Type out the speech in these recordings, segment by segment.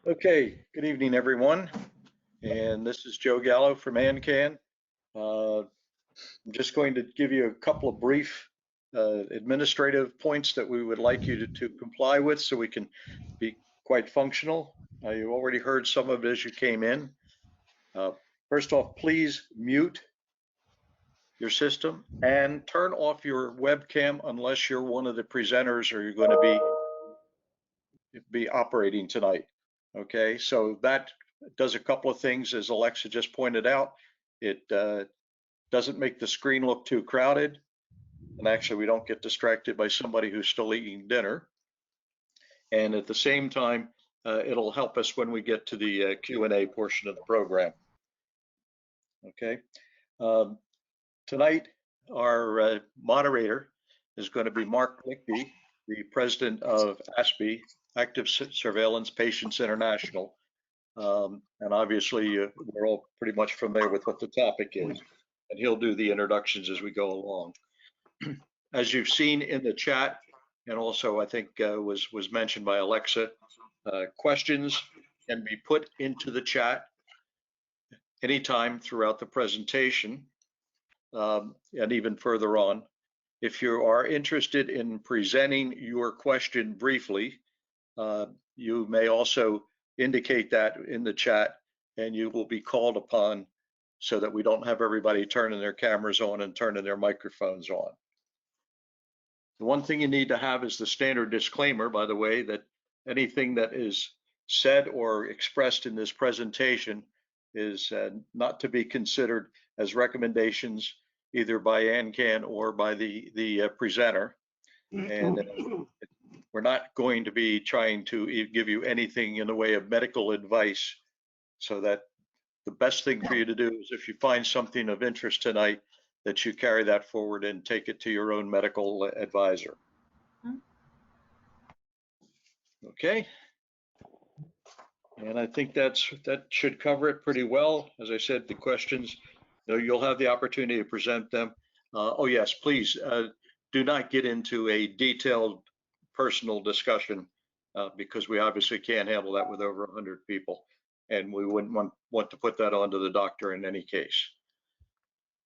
Okay, good evening, everyone. And this is Joe Gallo from AnCan. I'm just going to give you a couple of brief administrative points that we would like you to comply with so we can be quite functional. You already heard some of it as you came in. First off, please mute your system and turn off your webcam unless you're one of the presenters or you're going to be operating tonight. Okay, so that does a couple of things, as Alexa just pointed out. It doesn't make the screen look too crowded, and actually we don't get distracted by somebody who's still eating dinner. And at the same time, it'll help us when we get to the Q&A portion of the program. Okay, tonight our moderator is going to be Mark Lichty, the president of ASPI, Active Surveillance Patients International. And obviously we're all pretty much familiar with what the topic is, and he'll do the introductions as we go along. As you've seen in the chat, and also I think was mentioned by Alexa, questions can be put into the chat anytime throughout the presentation, and even further on. If you are interested in presenting your question briefly, you may also indicate that in the chat, and you will be called upon so that we don't have everybody turning their cameras on and turning their microphones on. The one thing you need to have is the standard disclaimer, by the way, that anything that is said or expressed in this presentation is not to be considered as recommendations either by AnCan or by the presenter. And we're not going to be trying to give you anything in the way of medical advice, so that the best thing for you to do is, if you find something of interest tonight, that you carry that forward and take it to your own medical advisor. Okay. And I think that should cover it pretty well. As I said, the questions, you'll have the opportunity to present them. Oh yes, please do not get into a detailed personal discussion because we obviously can't handle that with over 100 people, and we wouldn't want to put that onto the doctor in any case.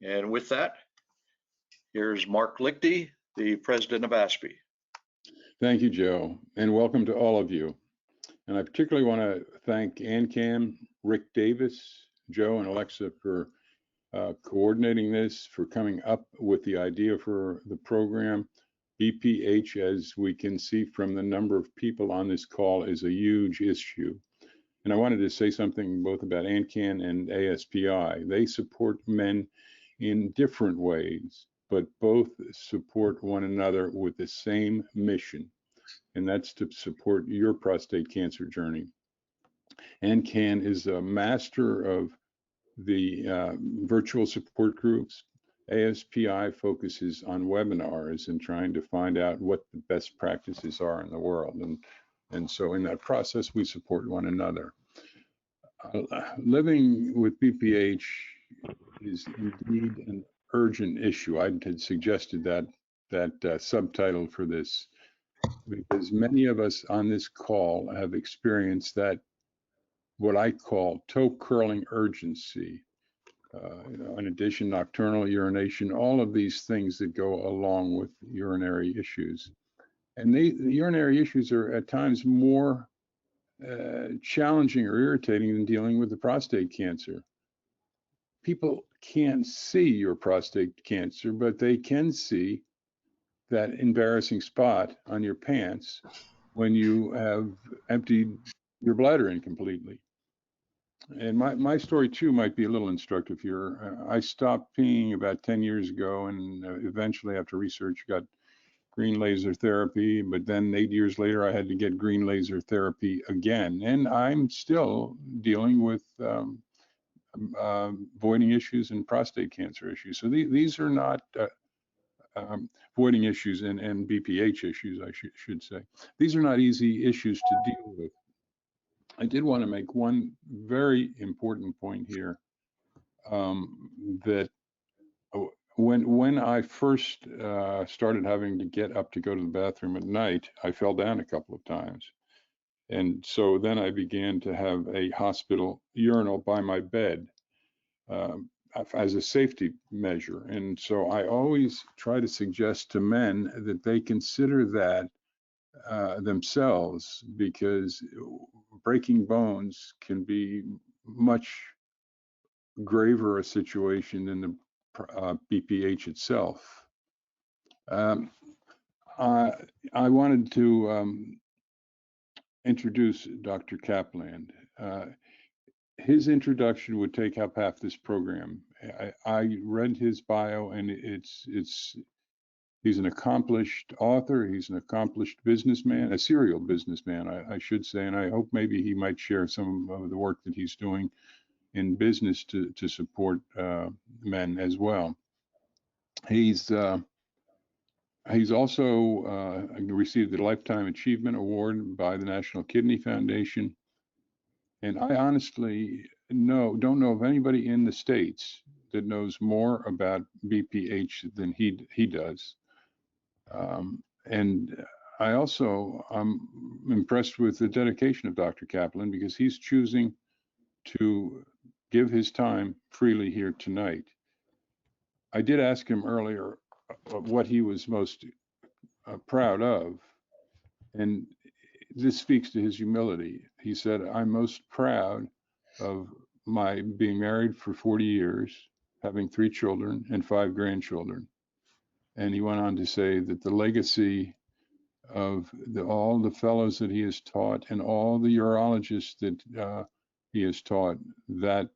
And with that, here's Mark Lichty, the president of ASPI. Thank you, Joe, and welcome to all of you. And I particularly want to thank AnCan, Rick Davis, Joe, and Alexa for coordinating this, for coming up with the idea for the program. BPH, as we can see from the number of people on this call, is a huge issue. And I wanted to say something both about AnCan and ASPI. They support men in different ways, but both support one another with the same mission, and that's to support your prostate cancer journey. AnCan is a master of the virtual support groups. ASPI focuses on webinars and trying to find out what the best practices are in the world. And so in that process, we support one another. Living with BPH is indeed an urgent issue. I had suggested that subtitle for this because many of us on this call have experienced that, what I call toe curling urgency. In addition, nocturnal urination, all of these things that go along with urinary issues. And the urinary issues are at times more challenging or irritating than dealing with the prostate cancer. People can't see your prostate cancer, but they can see that embarrassing spot on your pants when you have emptied your bladder incompletely. And my story too might be a little instructive here. I stopped peeing about 10 years ago, and eventually after research got green laser therapy, but then 8 years later I had to get green laser therapy again. And I'm still dealing with voiding issues and prostate cancer issues. So these are not voiding issues and BPH issues, I should say. These are not easy issues to deal with. I did want to make one very important point here, that when I first started having to get up to go to the bathroom at night, I fell down a couple of times. And so then I began to have a hospital urinal by my bed as a safety measure. And so I always try to suggest to men that they consider that themselves, because breaking bones can be much graver a situation than the BPH itself. I wanted to introduce Dr. Kaplan. His introduction would take up half this program. I read his bio, and he's an accomplished author. He's an accomplished businessman, a serial businessman, I should say. And I hope maybe he might share some of the work that he's doing in business to support men as well. He's also received the Lifetime Achievement Award by the National Kidney Foundation. And I honestly don't know of anybody in the States that knows more about BPH than he does. And I also am impressed with the dedication of Dr. Kaplan, because he's choosing to give his time freely here tonight. I did ask him earlier what he was most proud of, and this speaks to his humility. He said, "I'm most proud of my being married for 40 years, having 3 children and 5 grandchildren." And he went on to say that the legacy of all the fellows that he has taught and all the urologists that he has taught, that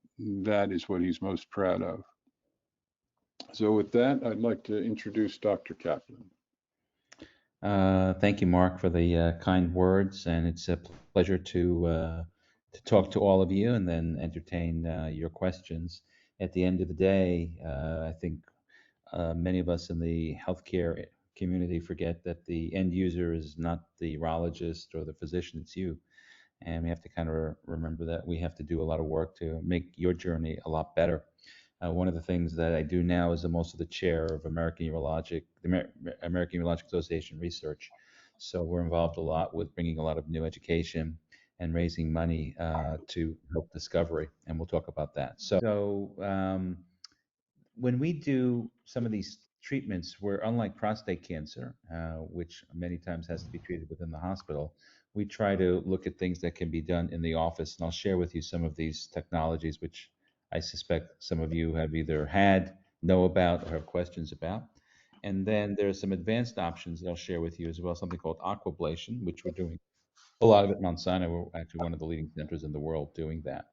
is what he's most proud of. So with that, I'd like to introduce Dr. Kaplan. Thank you, Mark, for the kind words, and it's a pleasure to talk to all of you and then entertain your questions. At the end of the day, I think many of us in the healthcare community forget that the end user is not the urologist or the physician, it's you. And we have to kind of remember that we have to do a lot of work to make your journey a lot better. One of the things that I do now is I'm also the chair of the American Urologic Association research. So we're involved a lot with bringing a lot of new education and raising money to help discovery, and we'll talk about that. So when we do some of these treatments, we're unlike prostate cancer, which many times has to be treated within the hospital. We try to look at things that can be done in the office, and I'll share with you some of these technologies, which I suspect some of you have either had, know about, or have questions about. And then there's some advanced options that I'll share with you as well, something called aquablation, which we're doing a lot of it at Mount Sinai. We're actually one of the leading centers in the world doing that.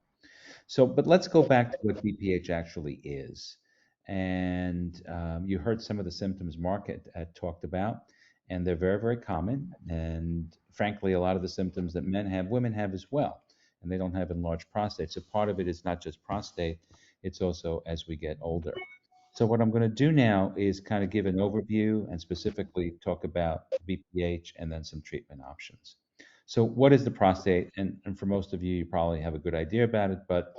So, but let's go back to what BPH actually is. And you heard some of the symptoms Mark had talked about, and they're very, very common. And frankly, a lot of the symptoms that men have, women have as well. And they don't have enlarged prostate. So part of it is not just prostate, it's also as we get older. So what I'm going to do now is kind of give an overview and specifically talk about BPH and then some treatment options. So what is the prostate? And for most of you, you probably have a good idea about it, but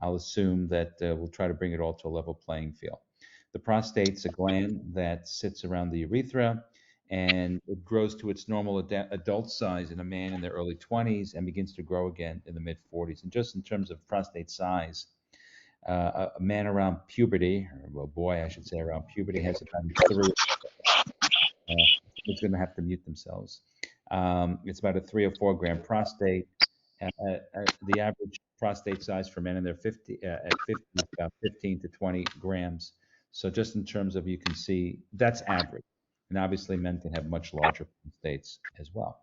I'll assume that we'll try to bring it all to a level playing field. The prostate's a gland that sits around the urethra, and it grows to its normal adult size in a man in their early 20s and begins to grow again in the mid 40s. And just in terms of prostate size, a man around puberty, or well, boy, I should say around puberty, has about 3. It's going to have to mute themselves. It's about a 3 or 4 gram prostate. The average prostate size for men in their 50 at 50 is about 15 to 20 grams. So just in terms of, you can see that's average. And obviously men can have much larger prostates as well.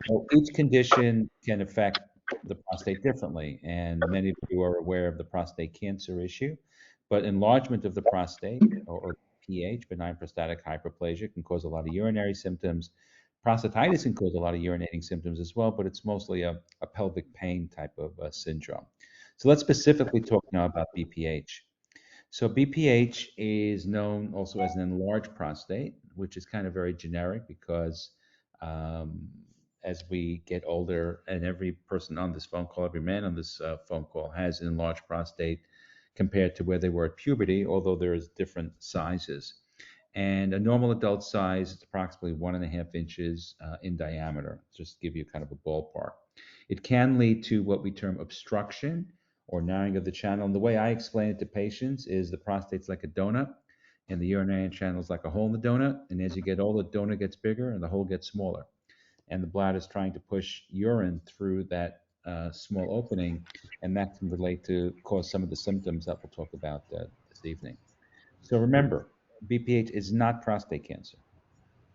So each condition can affect the prostate differently, and many of you are aware of the prostate cancer issue, but enlargement of the prostate, or PH, benign prostatic hyperplasia, can cause a lot of urinary symptoms. Prostatitis can cause a lot of urinating symptoms as well, but it's mostly a pelvic pain type of syndrome. So let's specifically talk now about BPH. So BPH is known also as an enlarged prostate, which is kind of very generic because as we get older, and every person on this phone call, every man on this phone call has an enlarged prostate compared to where they were at puberty, although there's different sizes. And a normal adult size is approximately 1.5 inches in diameter, just to give you kind of a ballpark. It can lead to what we term obstruction or narrowing of the channel. And the way I explain it to patients is the prostate's like a donut, and the urinary channel is like a hole in the donut. And as you get older, the donut gets bigger and the hole gets smaller. And the bladder is trying to push urine through that small opening, and that can relate to cause some of the symptoms that we'll talk about this evening. So remember, BPH is not prostate cancer.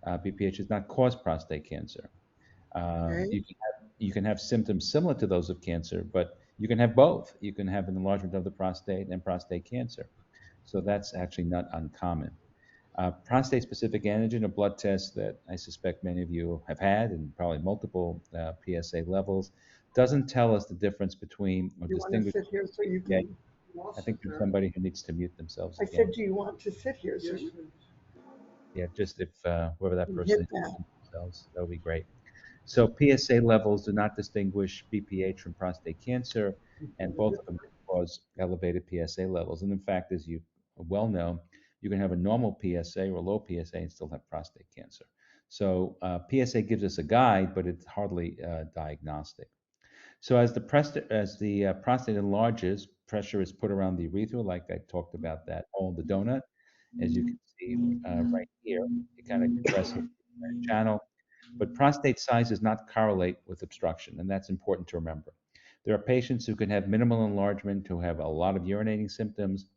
BPH does not cause prostate cancer. Okay. You can have symptoms similar to those of cancer, but you can have both. You can have an enlargement of the prostate and prostate cancer. So that's actually not uncommon. Prostate-specific antigen, a blood test that I suspect many of you have had, and probably multiple PSA levels, doesn't tell us the difference between or You want to distinguish. sit here so you Yeah, can. I think there's somebody who needs to mute themselves I again. said, do you want to sit here so you Yeah, just if whoever that can person hit is that? themselves, that would be great. So PSA levels do not distinguish BPH from prostate cancer, and both of them can cause elevated PSA levels. And in fact, as you well know, you can have a normal PSA or a low PSA and still have prostate cancer. So PSA gives us a guide, but it's hardly diagnostic. So as the prostate enlarges, pressure is put around the urethra, like I talked about that hole in the donut. As you can see right here, it kind of compresses the channel. But prostate size does not correlate with obstruction, and that's important to remember. There are patients who can have minimal enlargement who have a lot of urinating symptoms,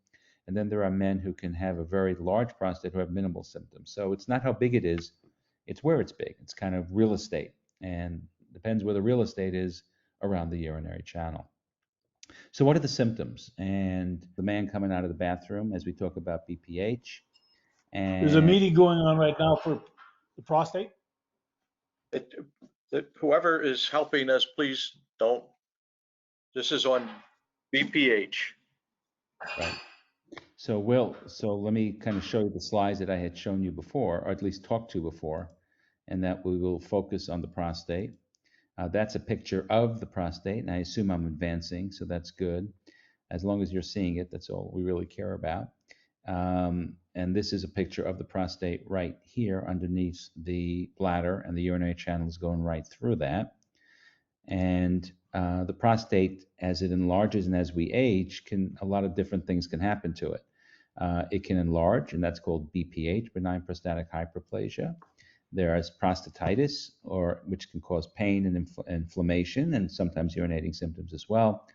and then there are men who can have a very large prostate who have minimal symptoms. So it's not how big it is, it's where it's big. It's kind of real estate, and depends where the real estate is around the urinary channel. So what are the symptoms? And the man coming out of the bathroom as we talk about BPH. There's a And meeting going on right now for the prostate. Whoever is helping us, please don't. This is on BPH. right. So let me kind of show you the slides that I had shown you before, or at least talked to before, and that we will focus on the prostate. That's a picture of the prostate, and I assume I'm advancing, so that's good. As long as you're seeing it, that's all we really care about. And this is a picture of the prostate right here underneath the bladder, and the urinary channel is going right through that. And the prostate, as it enlarges and as we age, a lot of different things can happen to it. It can enlarge, and that's called BPH, benign prostatic hyperplasia. There is prostatitis, which can cause pain and inflammation, and sometimes urinating symptoms as well,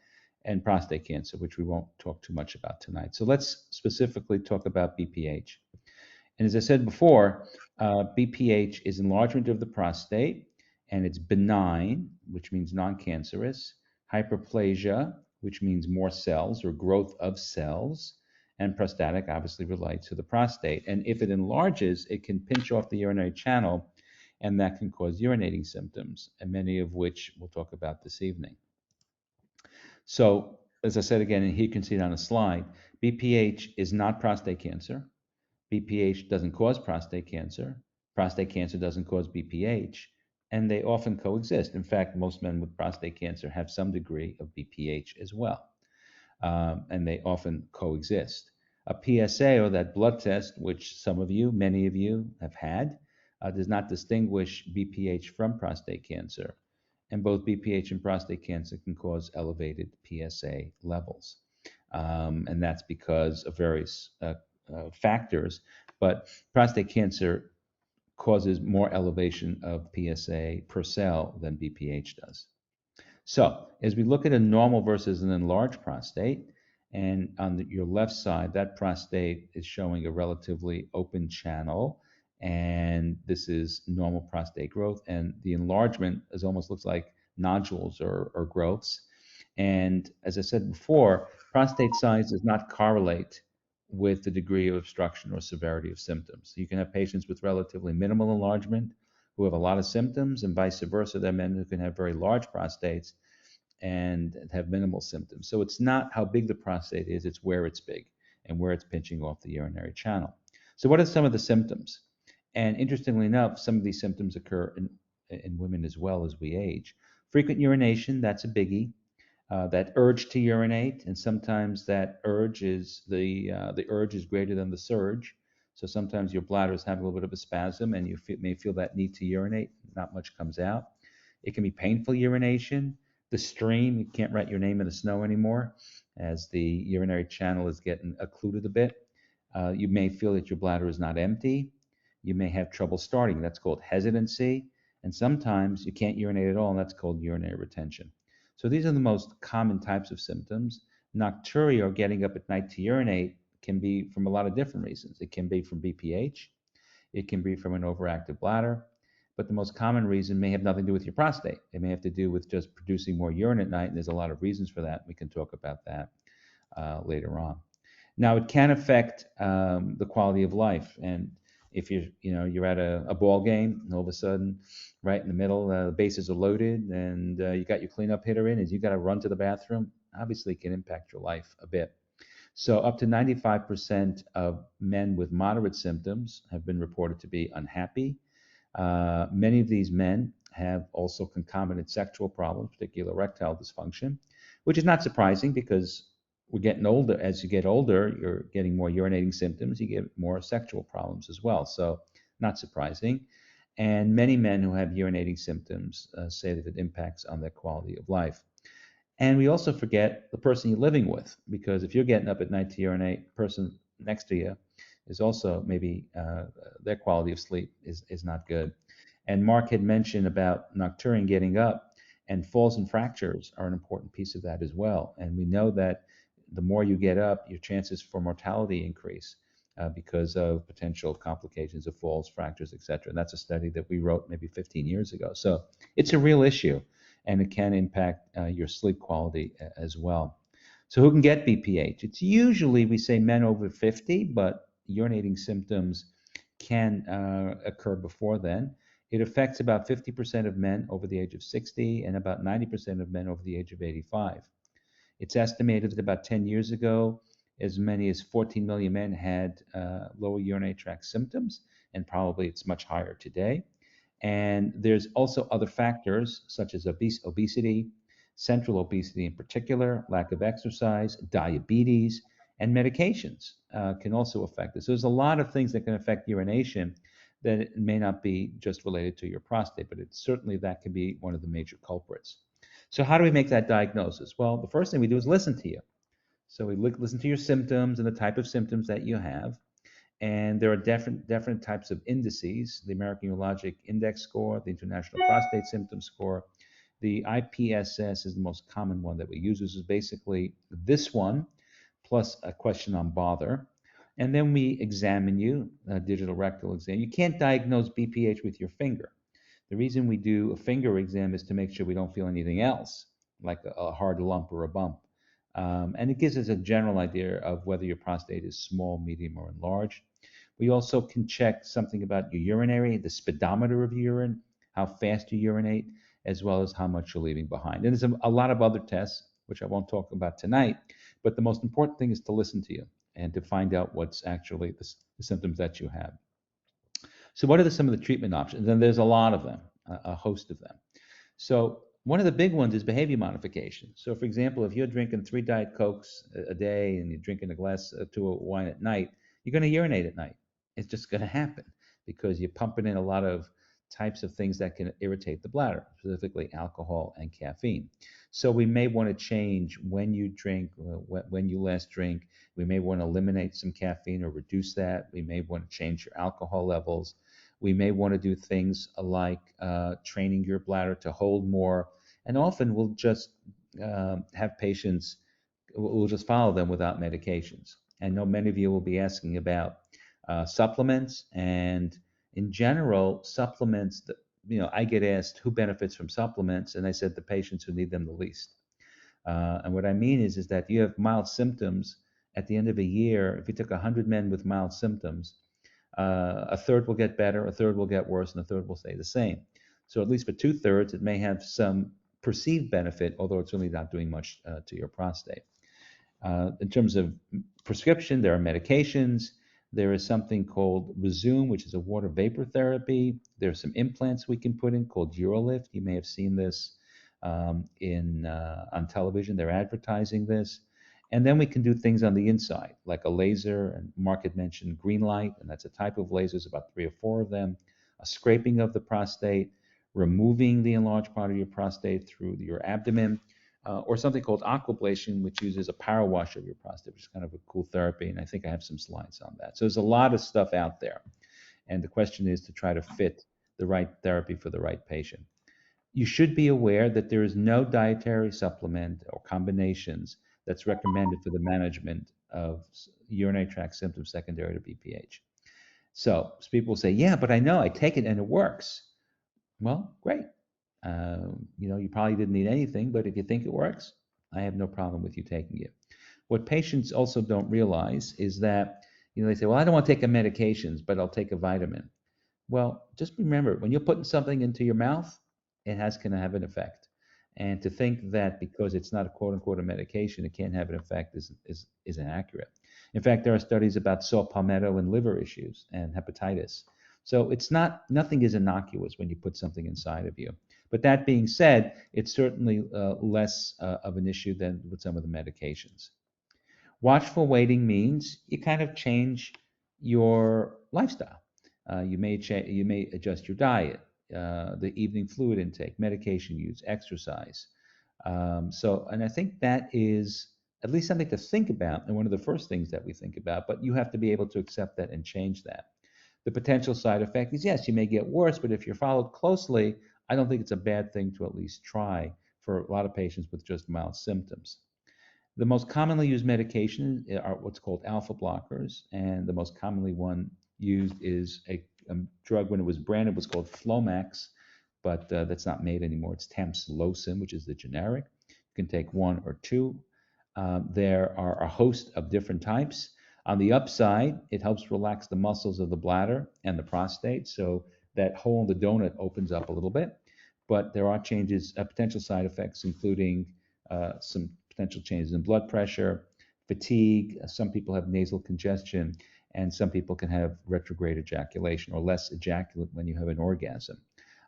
and prostate cancer, which we won't talk too much about tonight. So let's specifically talk about BPH. And as I said before, BPH is enlargement of the prostate, and it's benign, which means non-cancerous, hyperplasia, which means more cells or growth of cells, and prostatic obviously relates to the prostate. And if it enlarges, it can pinch off the urinary channel, and that can cause urinating symptoms, and many of which we'll talk about this evening. So, as I said again, and here you can see it on a slide, BPH is not prostate cancer. BPH doesn't cause prostate cancer. Prostate cancer doesn't cause BPH, and they often coexist. In fact, most men with prostate cancer have some degree of BPH as well, and they often coexist. A PSA, or that blood test, which many of you have had, does not distinguish BPH from prostate cancer, and both BPH and prostate cancer can cause elevated PSA levels, and that's because of various factors, but prostate cancer causes more elevation of PSA per cell than BPH does. So as we look at a normal versus an enlarged prostate, and on your left side, that prostate is showing a relatively open channel, and this is normal prostate growth, and the enlargement almost looks like nodules or growths. And as I said before, prostate size does not correlate with the degree of obstruction or severity of symptoms. You can have patients with relatively minimal enlargement who have a lot of symptoms, and vice versa. There are men who can have very large prostates and have minimal symptoms. So it's not how big the prostate is, it's where it's big and where it's pinching off the urinary channel. So what are some of the symptoms? And interestingly enough, some of these symptoms occur in women as well as we age. Frequent urination, that's a biggie. That urge to urinate, and sometimes that urge is the urge is greater than the surge. So sometimes your bladder is having a little bit of a spasm and you may feel that need to urinate, not much comes out. It can be painful urination. The stream, you can't write your name in the snow anymore as the urinary channel is getting occluded a bit. You may feel that your bladder is not empty. You may have trouble starting. That's called hesitancy. And sometimes you can't urinate at all, and that's called urinary retention. So these are the most common types of symptoms. Nocturia, or getting up at night to urinate, can be from a lot of different reasons. It can be from Bph. It can be from an overactive bladder. But the most common reason may have nothing to do with your prostate. It may have to do with just producing more urine at night, and there's a lot of reasons for that. We can talk about that later on. Now, it can affect the quality of life. And if you're at a ball game, and all of a sudden, right in the middle, the bases are loaded, and you got your cleanup hitter in, and you got to run to the bathroom, obviously it can impact your life a bit. So up to 95% of men with moderate symptoms have been reported to be unhappy. Many of these men have also concomitant sexual problems, particularly erectile dysfunction, which is not surprising because we're getting older. As you get older, you're getting more urinating symptoms. You get more sexual problems as well. So not surprising. And many men who have urinating symptoms say that it impacts on their quality of life. And we also forget the person you're living with, because if you're getting up at night to urinate, the person next to you is also maybe their quality of sleep is not good. And Mark had mentioned about Nocturia getting up, and falls and fractures are an important piece of that as well. And we know that the more you get up, your chances for mortality increase because of potential complications of falls, fractures, etc. And that's a study that we wrote maybe 15 years ago. So it's a real issue, and it can impact your sleep quality as well. So who can get BPH? It's usually, we say, men over 50, but urinating symptoms can occur before then. It affects about 50% of men over the age of 60 and about 90% of men over the age of 85. It's estimated that about 10 years ago, as many as 14 million men had lower urinary tract symptoms, and probably it's much higher today. And there's also other factors such as obesity, central obesity in particular, lack of exercise, diabetes, and medications can also affect this. So there's a lot of things that can affect urination that it may not be just related to your prostate, but it's certainly that can be one of the major culprits. So how do we make that diagnosis? Well, the first thing we do is listen to you. So we listen to your symptoms and the type of symptoms that you have. And there are different types of indices: the American Urologic Index score, the International Prostate Symptom Score. The IPSS is the most common one that we use. This is basically this one plus a question on bother. And then we examine you, a digital rectal exam. You can't diagnose BPH with your finger. The reason we do a finger exam is to make sure we don't feel anything else, like a hard lump or a bump. And it gives us a general idea of whether your prostate is small, medium, or enlarged. We also can check something about your urinary, the speedometer of urine, how fast you urinate, as well as how much you're leaving behind. And there's a lot of other tests, which I won't talk about tonight, but the most important thing is to listen to you and to find out what's actually the symptoms that you have. So what are some of the treatment options? And there's a lot of them, a host of them. So one of the big ones is behavior modification. So for example, if you're drinking 3 Diet Cokes a day and you're drinking a glass or 2 of wine at night, you're going to urinate at night. It's just going to happen because you're pumping in a lot of types of things that can irritate the bladder, specifically alcohol and caffeine. So we may want to change when you drink, when you last drink. We may want to eliminate some caffeine or reduce that. We may want to change your alcohol levels. We may want to do things like training your bladder to hold more. And often we'll just have patients, we'll just follow them without medications. I know many of you will be asking about supplements, and in general, supplements, I get asked who benefits from supplements, and I said the patients who need them the least. And what I mean is that you have mild symptoms at the end of a year. If you took 100 men with mild symptoms, a third will get better, a third will get worse, and a third will stay the same. So at least for 2/3, it may have some perceived benefit, although it's really not doing much to your prostate. In terms of prescription, there are medications. There is something called Resume, which is a water vapor therapy. There are some implants we can put in called Urolift. You may have seen this on television. They're advertising this. And then we can do things on the inside, like a laser, and Mark had mentioned green light, and that's a type of lasers, about 3 or 4 of them, a scraping of the prostate, removing the enlarged part of your prostate through your abdomen, or something called aquablation, which uses a power wash of your prostate, which is kind of a cool therapy, and I think I have some slides on that. So there's a lot of stuff out there, and the question is to try to fit the right therapy for the right patient. You should be aware that there is no dietary supplement or combinations that's recommended for the management of urinary tract symptoms secondary to BPH. So people say, yeah, but I know I take it and it works. Well, great. You probably didn't need anything, but if you think it works, I have no problem with you taking it. What patients also don't realize is that, they say, well, I don't want to take medications, but I'll take a vitamin. Well, just remember, when you're putting something into your mouth, it can have an effect. And to think that because it's not a quote unquote a medication, it can't have an effect is inaccurate. In fact, there are studies about saw palmetto and liver issues and hepatitis. So nothing is innocuous when you put something inside of you. But that being said, it's certainly less of an issue than with some of the medications. Watchful waiting means you kind of change your lifestyle. You may adjust your diet, the evening fluid intake, medication use, exercise. And I think that is at least something to think about, and one of the first things that we think about, but you have to be able to accept that and change that. The potential side effect is, yes, you may get worse, but if you're followed closely, I don't think it's a bad thing to at least try for a lot of patients with just mild symptoms. The most commonly used medication are what's called alpha blockers, and the most commonly one used is a drug. When it was branded, was called Flomax, but that's not made anymore. It's tamsulosin, which is the generic. You can take 1 or 2. There are a host of different types. On the upside, it helps relax the muscles of the bladder and the prostate, so that hole in the donut opens up a little bit. But there are potential side effects, including some potential changes in blood pressure, fatigue. Some people have nasal congestion, and some people can have retrograde ejaculation or less ejaculate when you have an orgasm.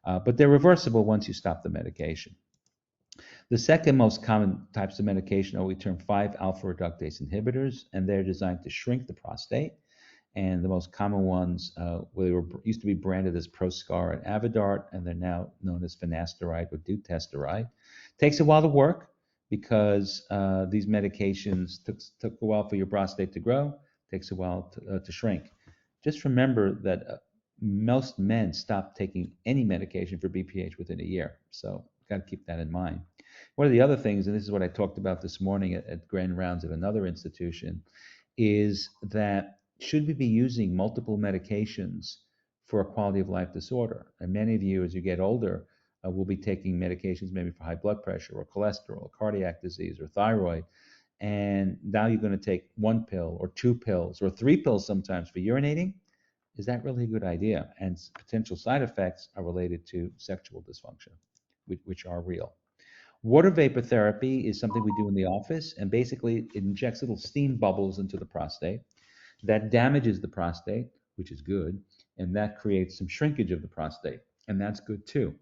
But they're reversible once you stop the medication. The second most common types of medication are what we term 5-alpha reductase inhibitors, and they're designed to shrink the prostate. And the most common ones used to be branded as Proscar and Avodart, and they're now known as finasteride or dutasteride. Takes a while to work because these medications took a while for your prostate to grow, takes a while to shrink. Just remember that most men stop taking any medication for BPH within a year, so got to keep that in mind. One of the other things, and this is what I talked about this morning at grand rounds at another institution, is that should we be using multiple medications for a quality of life disorder? And many of you, as you get older, will be taking medications maybe for high blood pressure or cholesterol or cardiac disease or thyroid. And now you're going to take 1 pill or 2 pills or 3 pills sometimes for urinating. Is that really a good idea? And potential side effects are related to sexual dysfunction, which are real. Water vapor therapy is something we do in the office, and basically it injects little steam bubbles into the prostate. That damages the prostate, which is good, and that creates some shrinkage of the prostate, and that's good too.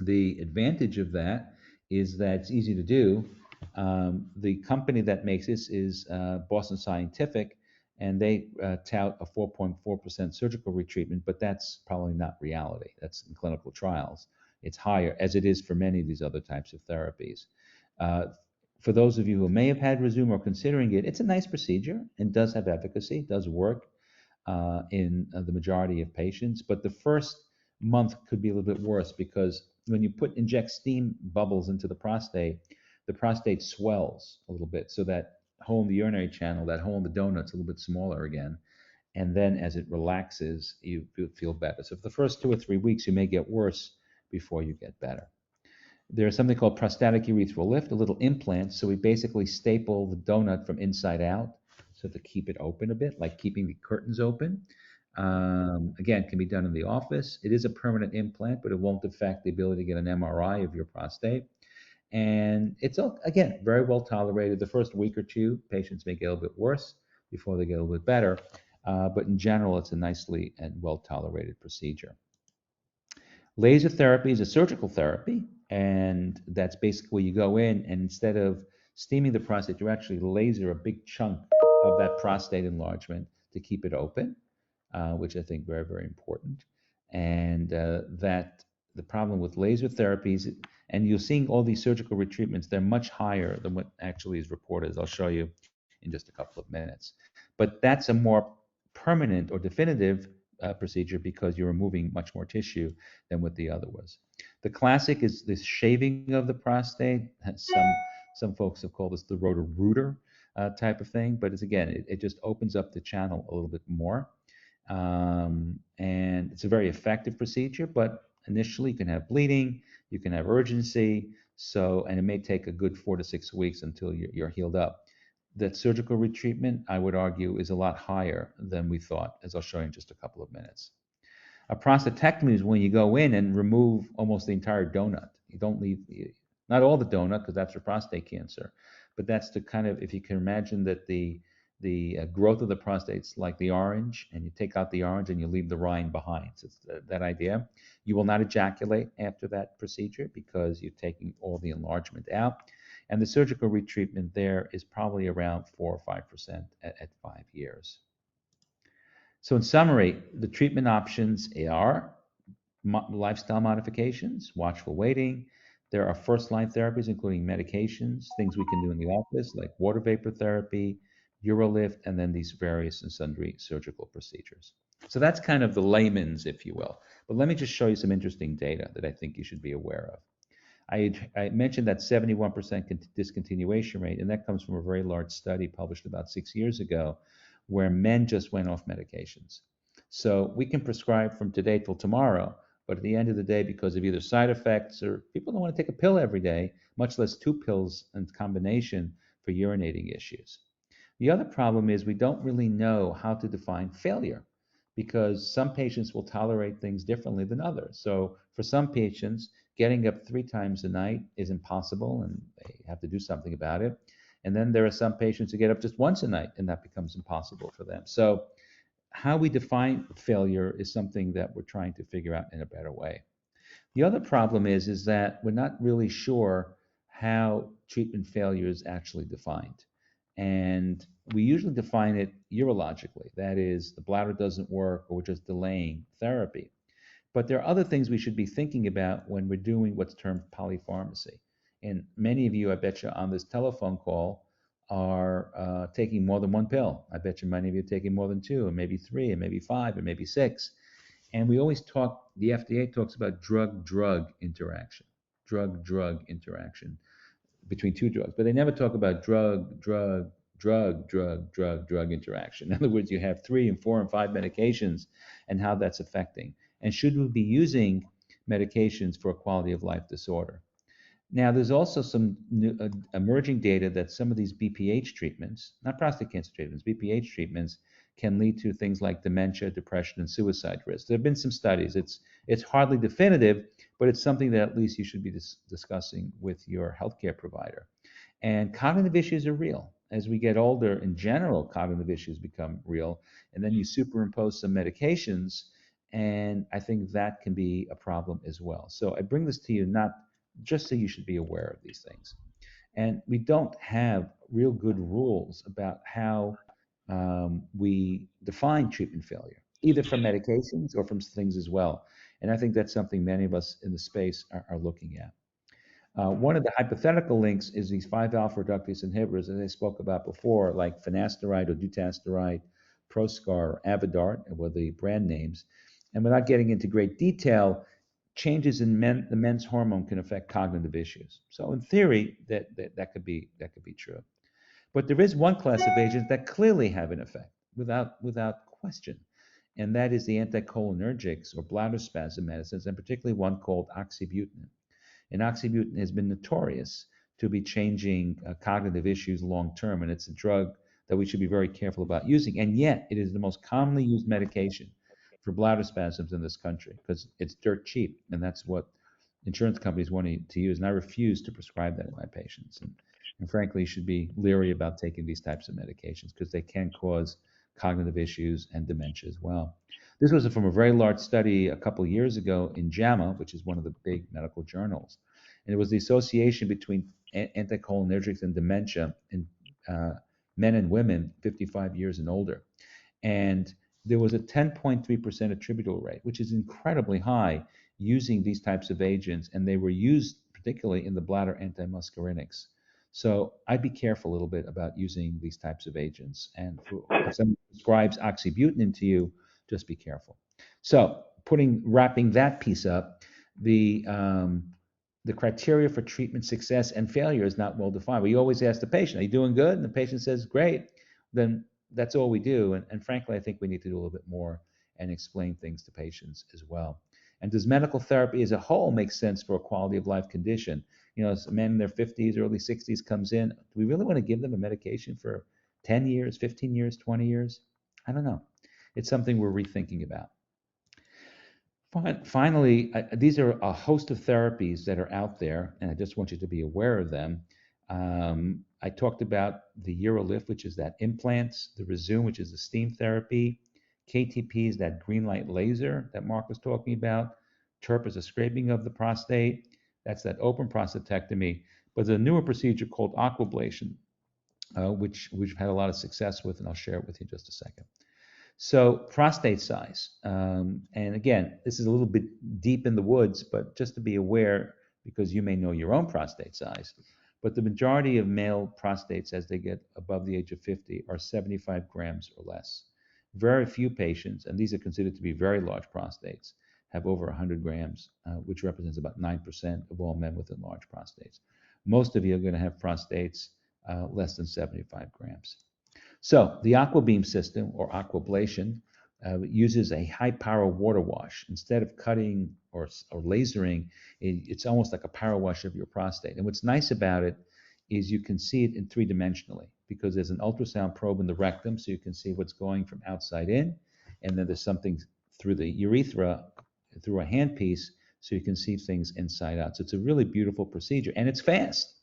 The advantage of that is that it's easy to do. The company that makes this is Boston Scientific, and they tout a 4.4% surgical retreatment, but that's probably not reality. That's in clinical trials. It's higher, as it is for many of these other types of therapies. For those of you who may have had Rezum or considering it, it's a nice procedure and does have efficacy, does work in the majority of patients. But the first month could be a little bit worse because when you inject steam bubbles into the prostate swells a little bit, so that hole in the urinary channel, that hole in the donut's a little bit smaller again. And then as it relaxes, you feel better. So for the first 2 or 3 weeks, you may get worse before you get better. There's something called prostatic urethral lift, a little implant. So we basically staple the donut from inside out, so to keep it open a bit, like keeping the curtains open. Again, can be done in the office. It is a permanent implant, but it won't affect the ability to get an MRI of your prostate. And it's, again, very well tolerated. The first week or 2, patients may get a little bit worse before they get a little bit better. But in general, it's a nicely and well tolerated procedure. Laser therapy is a surgical therapy, and that's basically you go in, and instead of Steaming the prostate, you actually laser a big chunk of that prostate enlargement to keep it open, which I think very, very important. And that the problem with laser therapies, and you're seeing all these surgical retreatments, they're much higher than what actually is reported, as I'll show you in just a couple of minutes. But that's a more permanent or definitive procedure because you're removing much more tissue than what the other was. The classic is this shaving of the prostate. Some folks have called this the roto-rooter type of thing, but it's again, it just opens up the channel a little bit more. And it's a very effective procedure, but initially you can have bleeding, you can have urgency, and it may take a good 4 to 6 weeks until you're healed up. That surgical retreatment, I would argue, is a lot higher than we thought, as I'll show you in just a couple of minutes. A prostatectomy is when you go in and remove almost the entire donut. You don't leave, not all the donut, because that's for prostate cancer, but that's to kind of, if you can imagine that the growth of the prostate's like the orange, and you take out the orange and you leave the rind behind. So it's that idea. You will not ejaculate after that procedure because you're taking all the enlargement out. And the surgical retreatment there is probably around 4 or 5% at 5 years. So in summary, the treatment options are lifestyle modifications, watchful waiting. There are first-line therapies, including medications, things we can do in the office, like water vapor therapy, Urolift, and then these various and sundry surgical procedures. So that's kind of the layman's, if you will. But let me just show you some interesting data that I think you should be aware of. I mentioned that 71% discontinuation rate, and that comes from a very large study published about 6 years ago, where men just went off medications. So we can prescribe from today till tomorrow, but at the end of the day, because of either side effects or people don't want to take a pill every day, much less 2 pills in combination for urinating issues. The other problem is we don't really know how to define failure because some patients will tolerate things differently than others. So for some patients, getting up 3 times a night is impossible and they have to do something about it. And then there are some patients who get up just once a night and that becomes impossible for them. So how we define failure is something that we're trying to figure out in a better way. The other problem is that we're not really sure how treatment failure is actually defined. And we usually define it urologically. That is, the bladder doesn't work or we're just delaying therapy. But there are other things we should be thinking about when we're doing what's termed polypharmacy. And many of you, I bet you, on this telephone call are taking more than 1 pill. I bet you many of you are taking more than 2, and maybe 3, and maybe 5, and maybe 6. And we always talk, the FDA talks about drug-drug interaction between 2 drugs, but they never talk about drug interaction. In other words, you have 3 and 4 and 5 medications and how that's affecting. And should we be using medications for a quality of life disorder? Now, there's also some new, emerging data that some of these Bph treatments, not prostate cancer treatments, Bph treatments can lead to things like dementia, depression, and suicide risk. There have been some studies. It's hardly definitive, but it's something that at least you should be discussing with your healthcare provider. And cognitive issues are real. As we get older, in general, cognitive issues become real. And then you superimpose some medications, and I think that can be a problem as well. So I bring this to you not just so you should be aware of these things. And we don't have real good rules about how we define treatment failure, either from medications or from things as well. And I think that's something many of us in the space are looking at. One of the hypothetical links is these 5-alpha reductase inhibitors, as I spoke about before, like finasteride or dutasteride, Proscar or Avodart, were the brand names. And without getting into great detail, changes in the men's hormone can affect cognitive issues. So in theory, that could be true. But there is one class of agents that clearly have an effect, without question, and that is the anticholinergics or bladder spasm medicines, and particularly one called oxybutynin. And oxybutynin has been notorious to be changing cognitive issues long term, and it's a drug that we should be very careful about using. And yet, it is the most commonly used medication for bladder spasms in this country because it's dirt cheap, and that's what insurance companies want to use. And I refuse to prescribe that to my patients. And frankly, you should be leery about taking these types of medications because they can cause cognitive issues and dementia as well. This was from a very large study a couple of years ago in JAMA, which is one of the big medical journals. And it was the association between anticholinergics and dementia in men and women 55 years and older. And there was a 10.3% attributable rate, which is incredibly high using these types of agents, and they were used particularly in the bladder antimuscarinics. So I'd be careful a little bit about using these types of agents. And if someone prescribes oxybutynin to you, just be careful. So wrapping that piece up, the criteria for treatment success and failure is not well defined. We always ask the patient, are you doing good? And the patient says, great. Then that's all we do. And frankly, I think we need to do a little bit more and explain things to patients as well. And does medical therapy as a whole make sense for a quality of life condition? You know, as a man in their 50s, early 60s comes in, do we really want to give them a medication for 10 years, 15 years, 20 years? I don't know. It's something we're rethinking about. Finally, these are a host of therapies that are out there, and I just want you to be aware of them. I talked about the Urolift, which is that implants, the Resume, which is the steam therapy, KTP is that green light laser that Mark was talking about, TURP is a scraping of the prostate, that's that open prostatectomy, but there's a newer procedure called aquablation, which we've had a lot of success with, and I'll share it with you in just a second. So prostate size, and again, this is a little bit deep in the woods, but just to be aware, because you may know your own prostate size, but the majority of male prostates as they get above the age of 50 are 75 grams or less. Very few patients, and these are considered to be very large prostates, have over 100 grams, which represents about 9% of all men with enlarged prostates. Most of you are going to have prostates less than 75 grams. So the AquaBeam system, or aquablation, uses a high-power water wash. Instead of cutting or lasering, it's almost like a power wash of your prostate. And what's nice about it is you can see it in three-dimensionally, because there's an ultrasound probe in the rectum, so you can see what's going from outside in, and then there's something through the urethra, through a handpiece, so you can see things inside out. So it's a really beautiful procedure, and it's fast.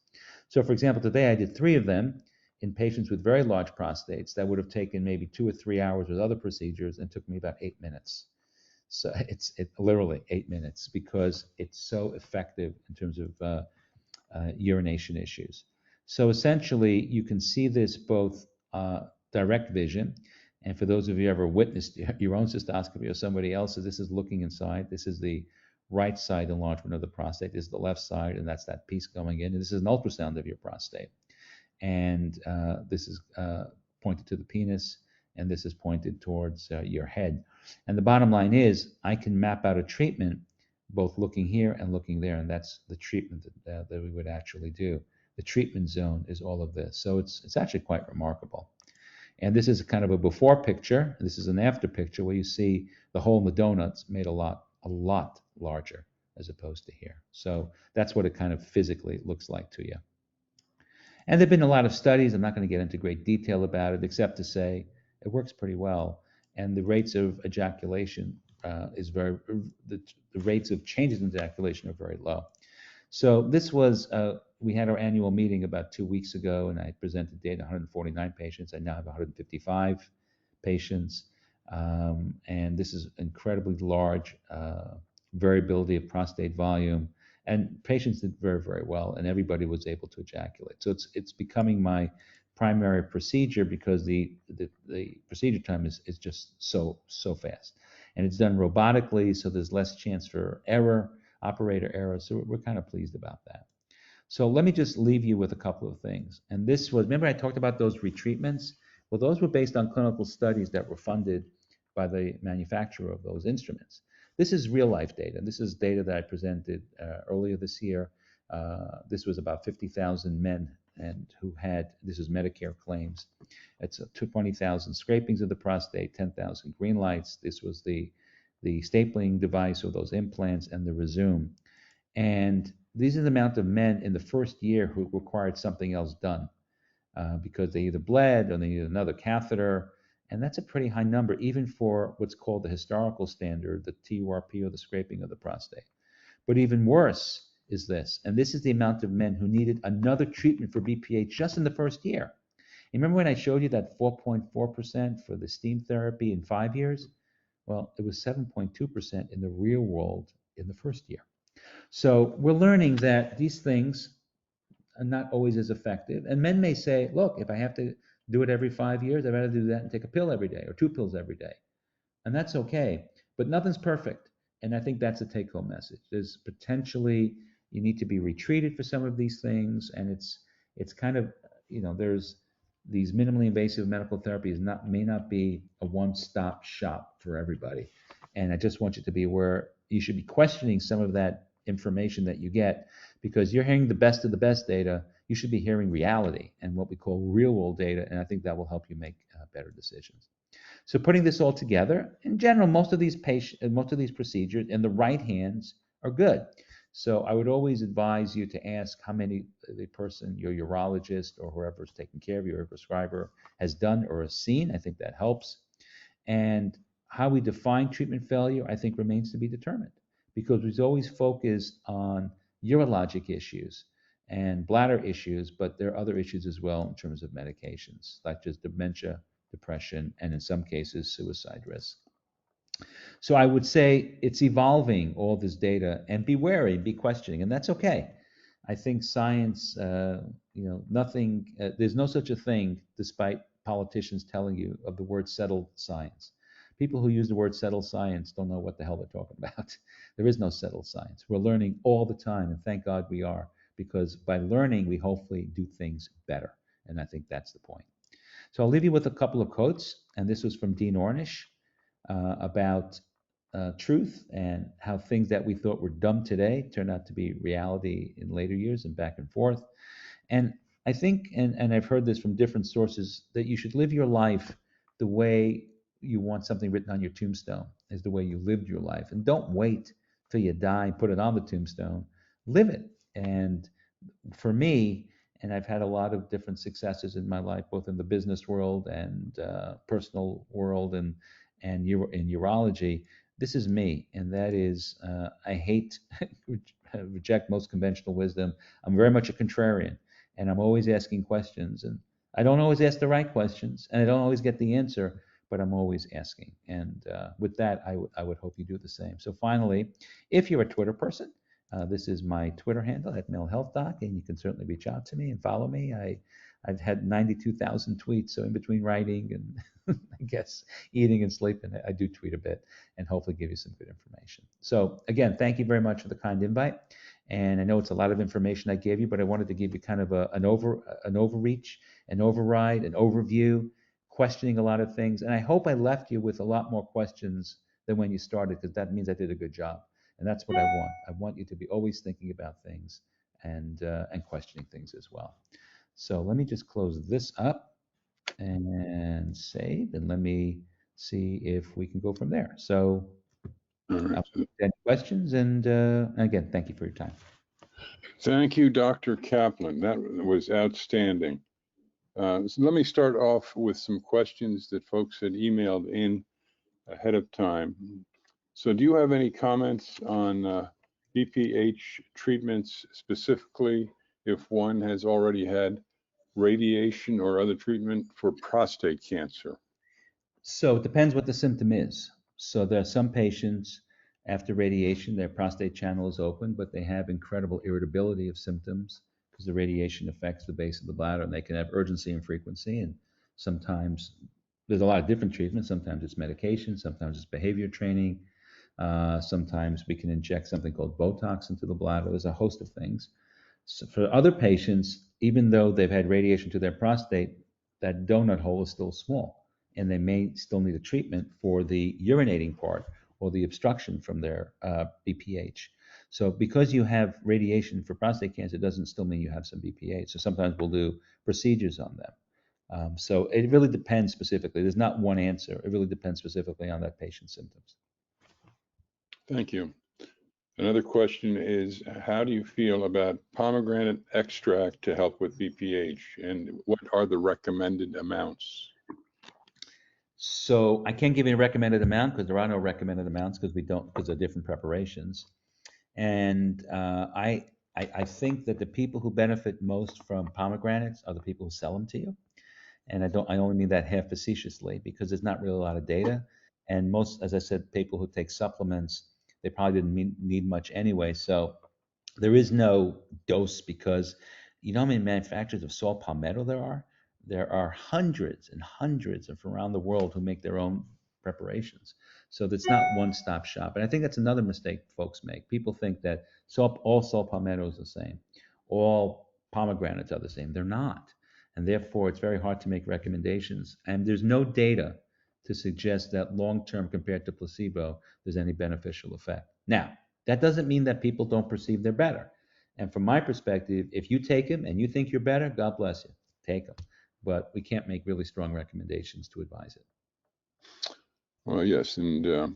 So for example, today I did 3 of them in patients with very large prostates. That would have taken maybe 2 or 3 hours with other procedures and took me about 8 minutes. So it's literally 8 minutes, because it's so effective in terms of urination issues. So essentially, you can see this both direct vision, and for those of you who ever witnessed your own cystoscopy or somebody else's, this is looking inside. This is the right side enlargement of the prostate. This is the left side, and that's that piece going in. And this is an ultrasound of your prostate. And this is pointed to the penis, and this is pointed towards your head. And the bottom line is, I can map out a treatment both looking here and looking there, and that's the treatment that we would actually do. The treatment zone is all of this. So it's actually quite remarkable. And this is kind of a before picture. This is an after picture where you see the hole in the donuts made a lot larger as opposed to here. So that's what it kind of physically looks like to you. And there have been a lot of studies. I'm not going to get into great detail about it, except to say it works pretty well. And the rates of ejaculation the rates of changes in ejaculation are very low. So this was, we had our annual meeting about 2 weeks ago, and I presented data, 149 patients. I now have 155 patients. And this is incredibly large variability of prostate volume. And patients did very, very well, and everybody was able to ejaculate. So it's becoming my primary procedure, because the procedure time is just so fast. And it's done robotically, so there's less chance for error, operator error. So we're kind of pleased about that. So let me just leave you with a couple of things. And this was, remember I talked about those retreatments? Well, those were based on clinical studies that were funded by the manufacturer of those instruments. This is real life data. This is data that I presented earlier this year. This was about 50,000 men who had, this is Medicare claims. It's 20,000 scrapings of the prostate, 10,000 green lights. This was the stapling device, or those implants, and the Resume. And these are the amount of men in the first year who required something else done because they either bled or they needed another catheter. And that's a pretty high number, even for what's called the historical standard, the TURP, or the scraping of the prostate. But even worse is this, and this is the amount of men who needed another treatment for BPH just in the first year. And remember when I showed you that 4.4% for the steam therapy in 5 years? Well, it was 7.2% in the real world in the first year. So we're learning that these things not always as effective. And men may say, look, if I have to do it every 5 years, I'd rather do that and take a pill every day or 2 pills every day. And that's okay. But nothing's perfect. And I think that's a take-home message. There's potentially, you need to be retreated for some of these things. And it's kind of, there's these minimally invasive medical therapies may not be a one-stop shop for everybody. And I just want you to be aware, you should be questioning some of that information that you get, because you're hearing the best of the best data. You should be hearing reality and what we call real world data. And I think that will help you make better decisions. So putting this all together, in general, most of these procedures in the right hands are good. So I would always advise you to ask how many the person, your urologist or whoever is taking care of you, or prescriber, has done or has seen. I think that helps. And how we define treatment failure, I think, remains to be determined, because we've always focused on urologic issues and bladder issues, but there are other issues as well in terms of medications, like just dementia, depression, and in some cases, suicide risk. So I would say it's evolving, all this data, and be wary, be questioning, and that's okay. I think science, nothing, there's no such a thing, despite politicians telling you, of the word settled science. People who use the word settled science don't know what the hell they're talking about. There is no settled science. We're learning all the time, and thank God we are, because by learning, we hopefully do things better. And I think that's the point. So I'll leave you with a couple of quotes, and this was from Dean Ornish about truth and how things that we thought were dumb today turn out to be reality in later years, and back and forth. And I think, and I've heard this from different sources, that you should live your life the way you want something written on your tombstone, is the way you lived your life. And don't wait till you die and put it on the tombstone. Live it. And for me, and I've had a lot of different successes in my life, both in the business world and personal world and in urology. This is me, and that is, I hate, reject most conventional wisdom. I'm very much a contrarian, and I'm always asking questions, and I don't always ask the right questions, and I don't always get the answer, but I'm always asking. And with that, I would hope you do the same. So finally, if you're a Twitter person, this is my Twitter handle at @MaleHealthDoc, and you can certainly reach out to me and follow me. I've had 92,000 tweets, so in between writing and I guess eating and sleeping, I do tweet a bit and hopefully give you some good information. So again, thank you very much for the kind invite. And I know it's a lot of information I gave you, but I wanted to give you kind of an overreach, an override, an overview, questioning a lot of things. And I hope I left you with a lot more questions than when you started, because that means I did a good job. And that's what I want. I want you to be always thinking about things and questioning things as well. So let me just close this up and save, and let me see if we can go from there. So any questions, and again, thank you for your time. Thank you, Dr. Kaplan. That was outstanding. So let me start off with some questions that folks had emailed in ahead of time. So do you have any comments on BPH treatments, specifically if one has already had radiation or other treatment for prostate cancer? So it depends what the symptom is. So there are some patients, after radiation, their prostate channel is open, but they have incredible irritability of symptoms because the radiation affects the base of the bladder, and they can have urgency and frequency. And sometimes there's a lot of different treatments. Sometimes it's medication, sometimes it's behavior training. Sometimes we can inject something called Botox into the bladder. There's a host of things. So for other patients, even though they've had radiation to their prostate, that donut hole is still small, and they may still need a treatment for the urinating part or the obstruction from their BPH. So because you have radiation for prostate cancer, doesn't still mean you have some BPH. So sometimes we'll do procedures on them. So it really depends specifically. There's not one answer. It really depends specifically on that patient's symptoms. Thank you. Another question is, how do you feel about pomegranate extract to help with BPH, and what are the recommended amounts? So I can't give you a recommended amount because there are no recommended amounts because of different preparations. And I think that the people who benefit most from pomegranates are the people who sell them to you. And I only mean that half facetiously, because there's not really a lot of data. And most, as I said, people who take supplements, they probably didn't need much anyway. So there is no dose, because You know how many manufacturers of saw palmetto there are? There are hundreds and hundreds of around the world who make their own preparations. So that's not one-stop shop. And I think that's another mistake folks make. People think that all saw palmetto is the same. All pomegranates are the same. They're not. And therefore, it's very hard to make recommendations. And there's no data to suggest that long-term compared to placebo, there's any beneficial effect. Now, that doesn't mean that people don't perceive they're better. And from my perspective, if you take them and you think you're better, God bless you, take them. But we can't make really strong recommendations to advise it. Well, yes, and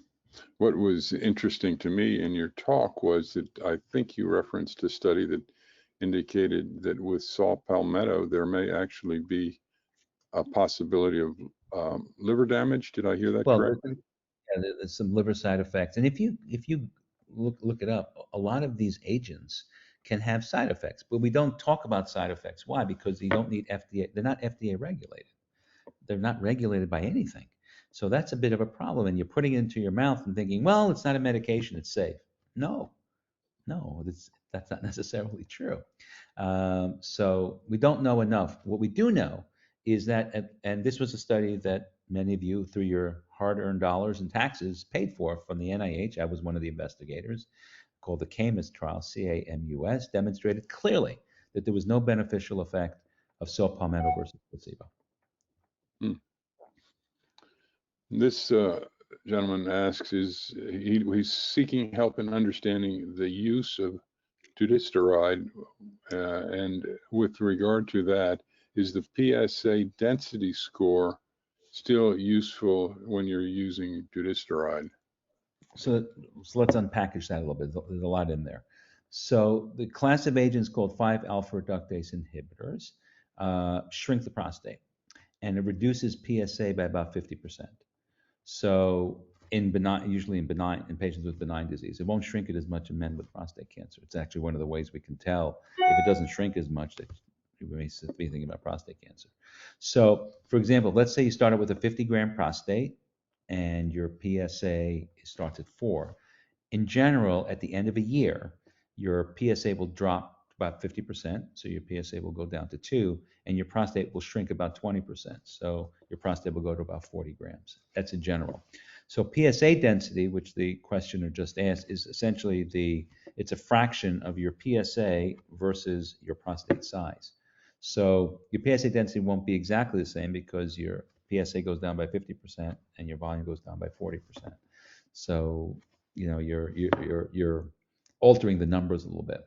what was interesting to me in your talk was that I think you referenced a study that indicated that with saw palmetto, there may actually be a possibility of liver damage. Did I hear that correctly? There's some liver side effects. And if you look it up, a lot of these agents can have side effects, but we don't talk about side effects. Why? Because you don't need FDA. They're not FDA regulated. They're not regulated by anything. So that's a bit of a problem. And you're putting it into your mouth and thinking, well, it's not a medication, it's safe. No, that's not necessarily true. So we don't know enough. What we do know is that, and this was a study that many of you, through your hard-earned dollars and taxes, paid for from the NIH. I was one of the investigators, called the CAMUS trial, CAMUS, demonstrated clearly that there was no beneficial effect of saw palmetto versus placebo. This gentleman asks, he's seeking help in understanding the use of dutasteride, and with regard to that, is the PSA density score still useful when you're using dutasteride? So let's unpackage that a little bit. There's a lot in there. So the class of agents called 5-alpha reductase inhibitors shrink the prostate, and it reduces PSA by about 50%. So usually in patients with benign disease, it won't shrink it as much in men with prostate cancer. It's actually one of the ways we can tell if it doesn't shrink as much that you may be thinking about prostate cancer. So, for example, let's say you started with a 50-gram prostate and your PSA starts at 4. In general, at the end of a year, your PSA will drop about 50%, so your PSA will go down to 2, and your prostate will shrink about 20%, so your prostate will go to about 40 grams. That's in general. So PSA density, which the questioner just asked, is essentially it's a fraction of your PSA versus your prostate size. So your PSA density won't be exactly the same because your PSA goes down by 50% and your volume goes down by 40%. So, you know, you're altering the numbers a little bit.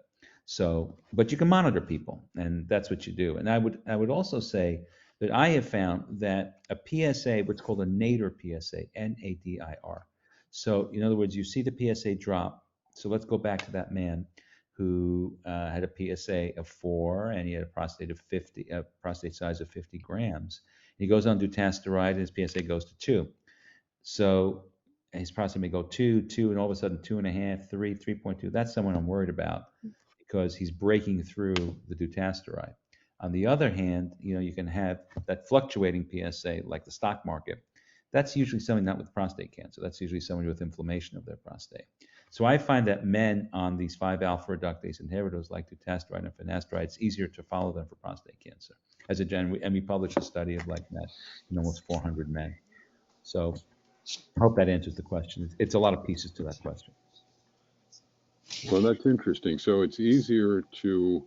So, but you can monitor people, and that's what you do. And I would also say that I have found that a PSA, what's called a nadir PSA, NADIR. So, in other words, you see the PSA drop. So let's go back to that man who had a PSA of 4 and he had a prostate size of 50 grams. He goes on dutasteride and his PSA goes to 2. So his prostate may go 2, and all of a sudden 2.5, 3, 3.2. That's someone I'm worried about because he's breaking through the dutasteride. On the other hand, you know, you can have that fluctuating PSA like the stock market. That's usually somebody not with prostate cancer. That's usually somebody with inflammation of their prostate. So I find that men on these 5-alpha reductase inhibitors like dutasteride and finasteride, it's easier to follow them for prostate cancer. And we published a study of like that in almost 400 men. So I hope that answers the question. It's a lot of pieces to that question. Well, that's interesting. So it's easier to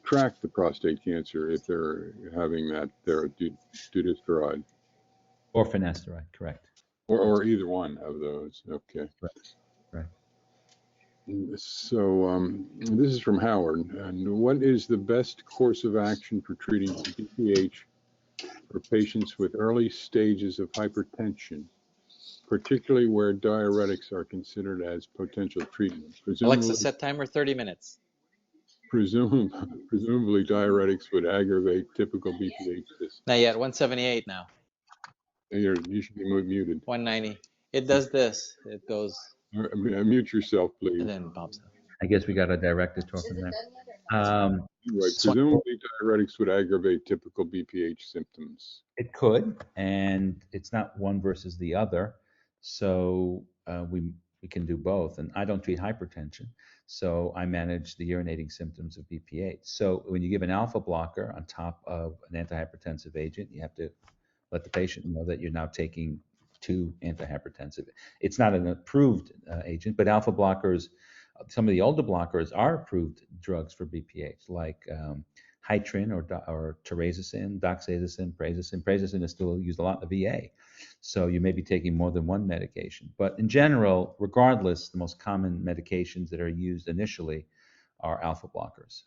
track the prostate cancer if they're having that dutasteride. Or finasteride, correct. Or either one of those. Okay. Right. So this is from Howard. And what is the best course of action for treating BPH for patients with early stages of hypertension, particularly where diuretics are considered as potential treatment? Alexa, set timer 30 minutes. Presumably diuretics would aggravate typical BPH systems. Not yet, 178 now. You should be muted. 190. It does this. It goes. Mute yourself, please. And then pops up. I guess we got a director talking there. Right. Presumably diuretics would aggravate typical BPH symptoms. It could, and it's not one versus the other. So We can do both. And I don't treat hypertension, so I manage the urinating symptoms of BPH. So when you give an alpha blocker on top of an antihypertensive agent, you have to let the patient know that you're now taking 2 antihypertensive. It's not an approved agent, but alpha blockers, some of the older blockers are approved drugs for BPH, like Hytrin or terazosin, doxazosin, prazosin. Prazosin is still used a lot in the VA. So you may be taking more than one medication. But in general, regardless, the most common medications that are used initially are alpha blockers.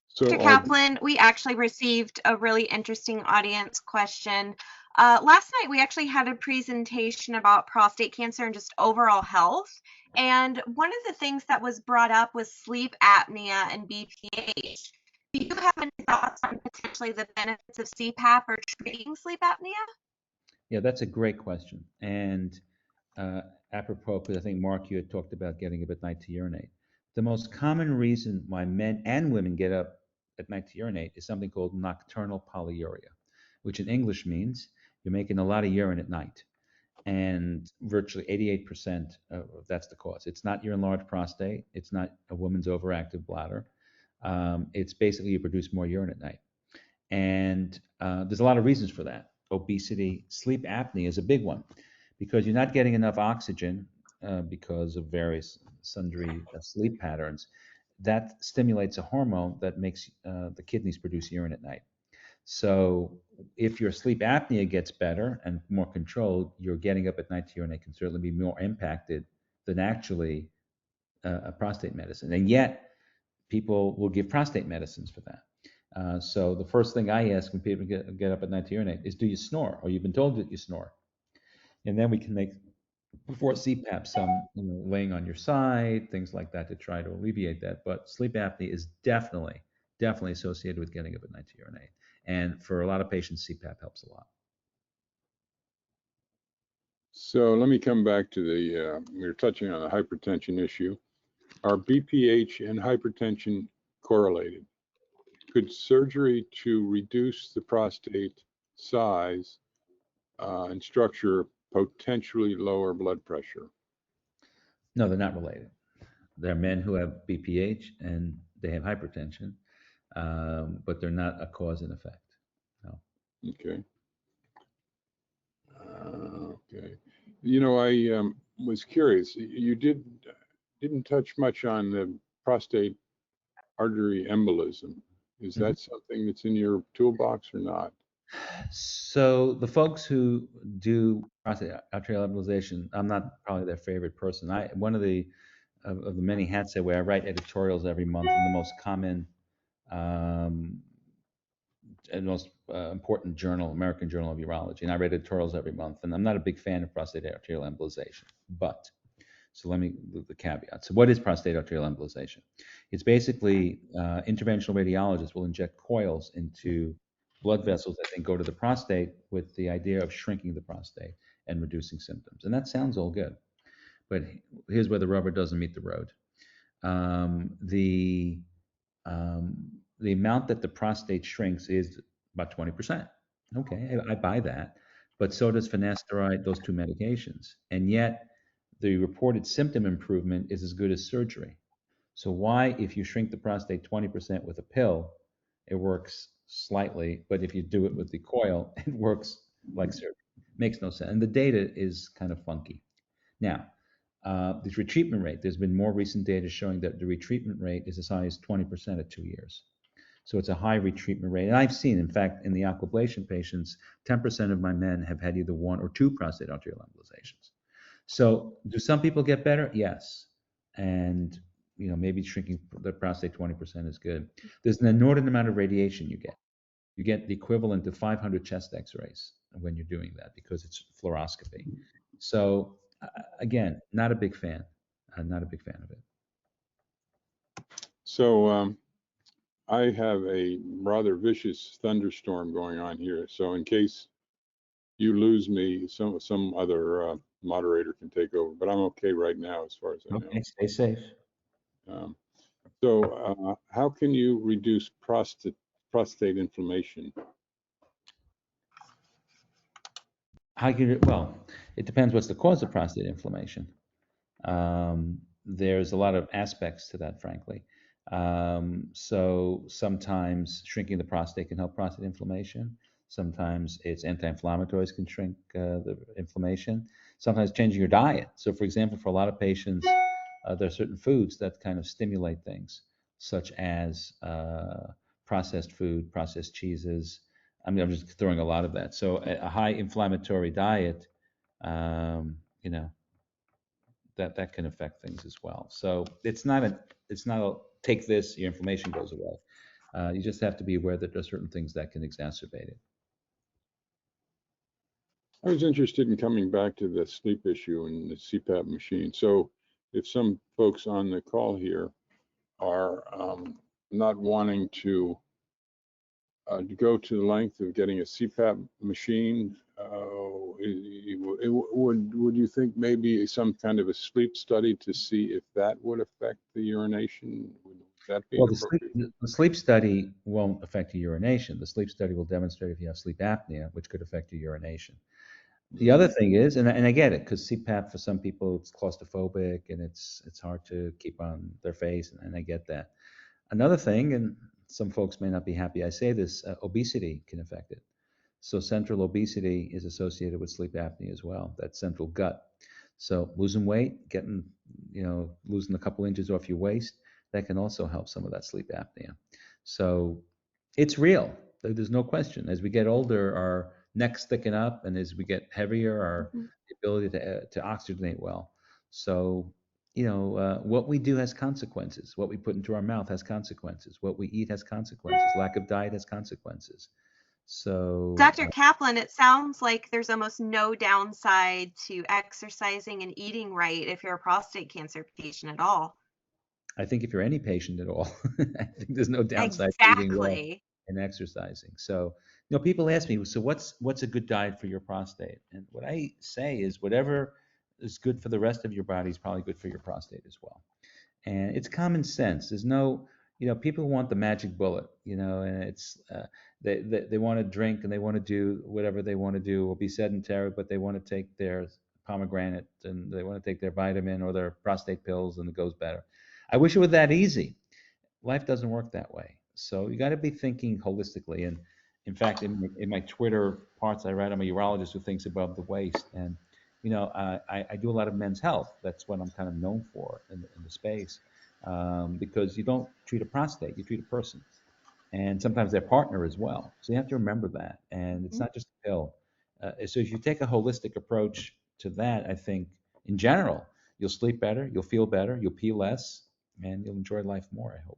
So Dr. Kaplan, we actually received a really interesting audience question. Last night, we actually had a presentation about prostate cancer and just overall health. And one of the things that was brought up was sleep apnea and BPH. Do you have any thoughts on potentially the benefits of CPAP or treating sleep apnea? Yeah, that's a great question. And apropos, because I think, Mark, you had talked about getting up at night to urinate. The most common reason why men and women get up at night to urinate is something called nocturnal polyuria, which in English means you're making a lot of urine at night. And virtually 88% of that's the cause. It's not your enlarged prostate. It's not a woman's overactive bladder. It's basically you produce more urine at night. And there's a lot of reasons for that. Obesity, sleep apnea is a big one because you're not getting enough oxygen because of various sundry sleep patterns. That stimulates a hormone that makes the kidneys produce urine at night. So if your sleep apnea gets better and more controlled, your getting up at night to urinate can certainly be more impacted than actually a prostate medicine. And yet, people will give prostate medicines for that. So the first thing I ask when people get up at night to urinate is, do you snore? Or you've been told that you snore. And then we can make, before CPAP, some laying on your side, things like that to try to alleviate that. But sleep apnea is definitely associated with getting up at night to urinate. And for a lot of patients, CPAP helps a lot. So let me come back to the, we were touching on the hypertension issue. Are BPH and hypertension correlated? Could surgery to reduce the prostate size and structure potentially lower blood pressure? No, they're not related. There are men who have BPH and they have hypertension, but they're not a cause and effect. No. Okay. Okay. You know, I was curious. You didn't touch much on the prostate artery embolism. Is that something that's in your toolbox or not? So the folks who do prostate arterial embolization, I'm not probably their favorite person. One of the many hats I wear, I write editorials every month in the most common and most important journal, American Journal of Urology, and I read editorials every month. And I'm not a big fan of prostate arterial embolization, but so let me the caveat. So what is prostate arterial embolization? It's basically interventional radiologists will inject coils into blood vessels that then go to the prostate with the idea of shrinking the prostate and reducing symptoms. And that sounds all good, but here's where the rubber doesn't meet the road. The amount that the prostate shrinks is about 20%. Okay, I buy that, but so does finasteride, those 2 medications. And yet the reported symptom improvement is as good as surgery. So why, if you shrink the prostate 20% with a pill, it works slightly, but if you do it with the coil, it works like surgery? Makes no sense. And the data is kind of funky. Now, the retreatment rate, there's been more recent data showing that the retreatment rate is as high as 20% at 2 years. So it's a high retreatment rate. And I've seen, in fact, in the aquablation patients, 10% of my men have had either 1 or 2 prostate arterial embolizations. So do some people get better? Yes. And maybe shrinking the prostate 20% is good. There's an inordinate amount of radiation you get. You get the equivalent of 500 chest x-rays when you're doing that because it's fluoroscopy. So again, not a big fan. I'm not a big fan of it. So I have a rather vicious thunderstorm going on here. So in case you lose me, some other moderator can take over, but I'm okay right now as far as I know. Okay, stay safe. So how can you reduce prostate inflammation? How you, well, it depends what's the cause of prostate inflammation. There's a lot of aspects to that, frankly. So sometimes shrinking the prostate can help prostate inflammation. Sometimes it's anti-inflammatories can shrink the inflammation. Sometimes changing your diet. So for example, for a lot of patients, there are certain foods that kind of stimulate things, such as processed food, processed cheeses. I mean, I'm just throwing a lot of that. So a high inflammatory diet, you know, that can affect things as well. So it's not a take this, your inflammation goes away. You just have to be aware that there's certain things that can exacerbate it. I was interested in coming back to the sleep issue and the CPAP machine. So if some folks on the call here are not wanting to go to the length of getting a CPAP machine, would you think maybe some kind of a sleep study to see if that would affect the urination? Would that be Well, appropriate? the sleep study won't affect your urination. The sleep study will demonstrate if you have sleep apnea, which could affect your urination. The other thing is, and I get it, because CPAP for some people it's claustrophobic and it's hard to keep on their face, and I get that. Another thing, and some folks may not be happy I say this, obesity can affect it. So central obesity is associated with sleep apnea as well, that central gut. So losing weight, losing a couple inches off your waist, that can also help some of that sleep apnea. So it's real. There's no question. As we get older, our necks thicken up, and as we get heavier, our ability to oxygenate well. So, what we do has consequences. What we put into our mouth has consequences. What we eat has consequences. Lack of diet has consequences. So, Dr. Kaplan, it sounds like there's almost no downside to exercising and eating right if you're a prostate cancer patient at all. I think if you're any patient at all, I think there's no downside to eating well Exactly. and exercising. So, people ask me, so what's a good diet for your prostate? And what I say is whatever is good for the rest of your body is probably good for your prostate as well. And it's common sense. There's no, people want the magic bullet, and it's they want to drink and they want to do whatever they want to do or be sedentary, but they want to take their pomegranate and they want to take their vitamin or their prostate pills and it goes better. I wish it were that easy. Life doesn't work that way. So you got to be thinking holistically. And in fact, in my Twitter parts, I write, I'm a urologist who thinks above the waist. And I do a lot of men's health. That's what I'm kind of known for in the space, because you don't treat a prostate, you treat a person, and sometimes their partner as well. So you have to remember that, and it's not just a pill. So if you take a holistic approach to that, I think in general you'll sleep better, you'll feel better, you'll pee less, and you'll enjoy life more, I hope.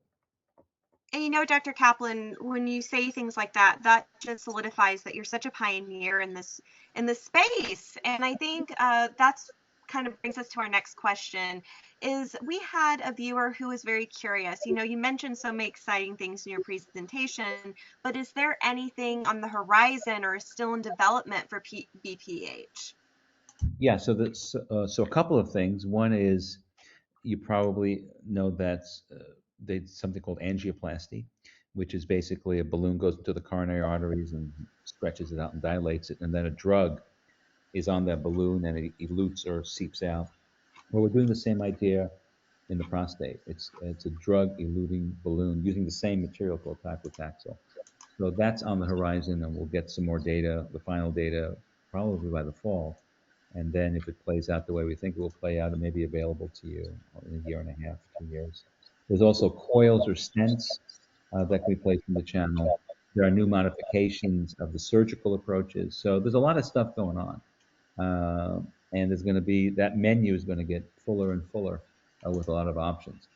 And Dr. Kaplan, when you say things like that, that just solidifies that you're such a pioneer in this space. And I think that's kind of brings us to our next question. Is we had a viewer who was very curious. You mentioned so many exciting things in your presentation, but is there anything on the horizon or still in development for BPH? Yeah. So a couple of things. One is you probably know that there's something called angioplasty, which is basically a balloon goes into the coronary arteries and stretches it out and dilates it, and then a drug is on that balloon and it elutes or seeps out. Well, we're doing the same idea in the prostate. It's a drug-eluting balloon using the same material called paclitaxel. So that's on the horizon, and we'll get some more data, the final data, probably by the fall. And then if it plays out the way we think it will play out, it may be available to you in a year and a half, 2 years. There's also coils or stents that can be placed in the channel. There are new modifications of the surgical approaches. So there's a lot of stuff going on. And there's going to be, that menu is going to get fuller and fuller with a lot of options.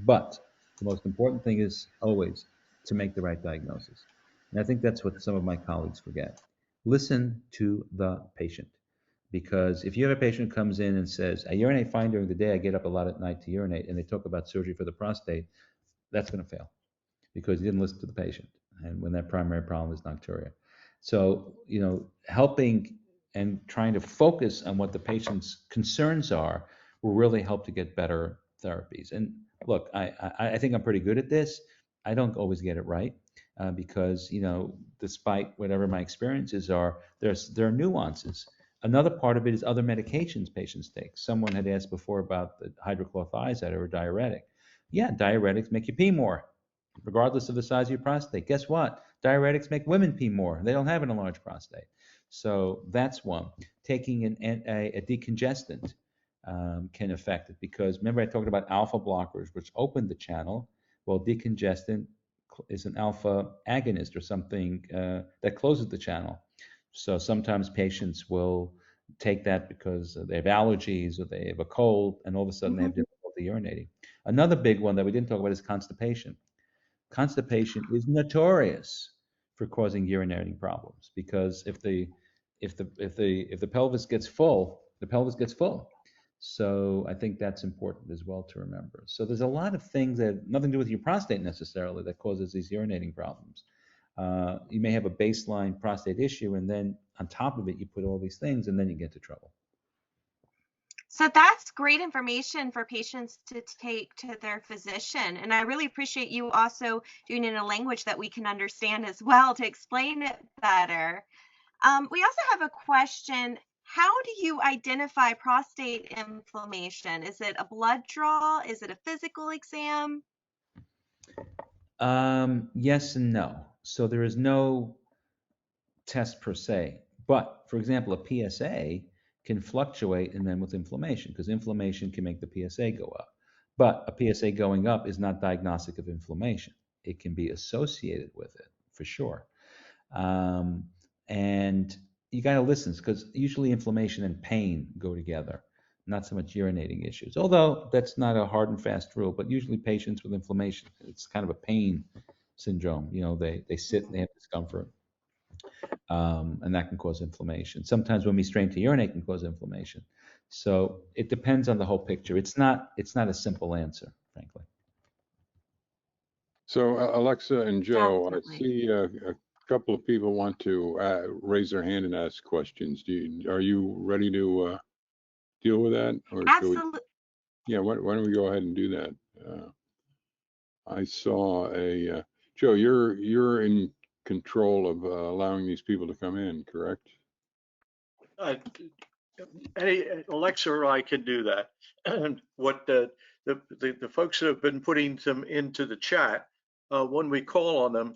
But the most important thing is always to make the right diagnosis. And I think that's what some of my colleagues forget. Listen to the patient. Because if you have a patient who comes in and says, I urinate fine during the day, I get up a lot at night to urinate, and they talk about surgery for the prostate, that's going to fail because you didn't listen to the patient. And when that primary problem is nocturia. So, helping and trying to focus on what the patient's concerns are will really help to get better therapies. And look, I think I'm pretty good at this. I don't always get it right because, despite whatever my experiences are, there are nuances. Another part of it is other medications patients take. Someone had asked before about the hydrochlorothiazide or a diuretic. Yeah, diuretics make you pee more, regardless of the size of your prostate. Guess what? Diuretics make women pee more. They don't have an enlarged prostate. So that's one. Taking a decongestant can affect it, because remember I talked about alpha blockers, which open the channel. Well, decongestant is an alpha agonist or something that closes the channel. So sometimes patients will take that because they have allergies or they have a cold, and all of a sudden they have difficulty urinating. Another big one that we didn't talk about is constipation. Constipation is notorious for causing urinating problems, because if the pelvis gets full, the pelvis gets full. So I think that's important as well to remember. So there's a lot of things that have nothing to do with your prostate necessarily that causes these urinating problems. You may have a baseline prostate issue, and then on top of it, you put all these things, and then you get into trouble. So that's great information for patients to take to their physician. And I really appreciate you also doing it in a language that we can understand as well to explain it better. We also have a question. How do you identify prostate inflammation? Is it a blood draw? Is it a physical exam? Yes and no. So there is no test per se. But for example, a PSA can fluctuate in men with inflammation, because inflammation can make the PSA go up. But a PSA going up is not diagnostic of inflammation. It can be associated with it for sure. And you got to listen, because usually inflammation and pain go together, not so much urinating issues. Although that's not a hard and fast rule, but usually patients with inflammation, it's kind of a pain syndrome. You know, they sit and they have discomfort. And that can cause inflammation. Sometimes when we strain to urinate, it can cause inflammation. So it depends on the whole picture. It's not a simple answer, frankly. So Alexa and Joe, Definitely. I see a couple of people want to raise their hand and ask questions. Are you ready to deal with that? Or Absolutely. Yeah, why don't we go ahead and do that? I saw Joe, you're in control of allowing these people to come in, correct? Any Alexa or I can do that. And what the folks that have been putting them into the chat, when we call on them,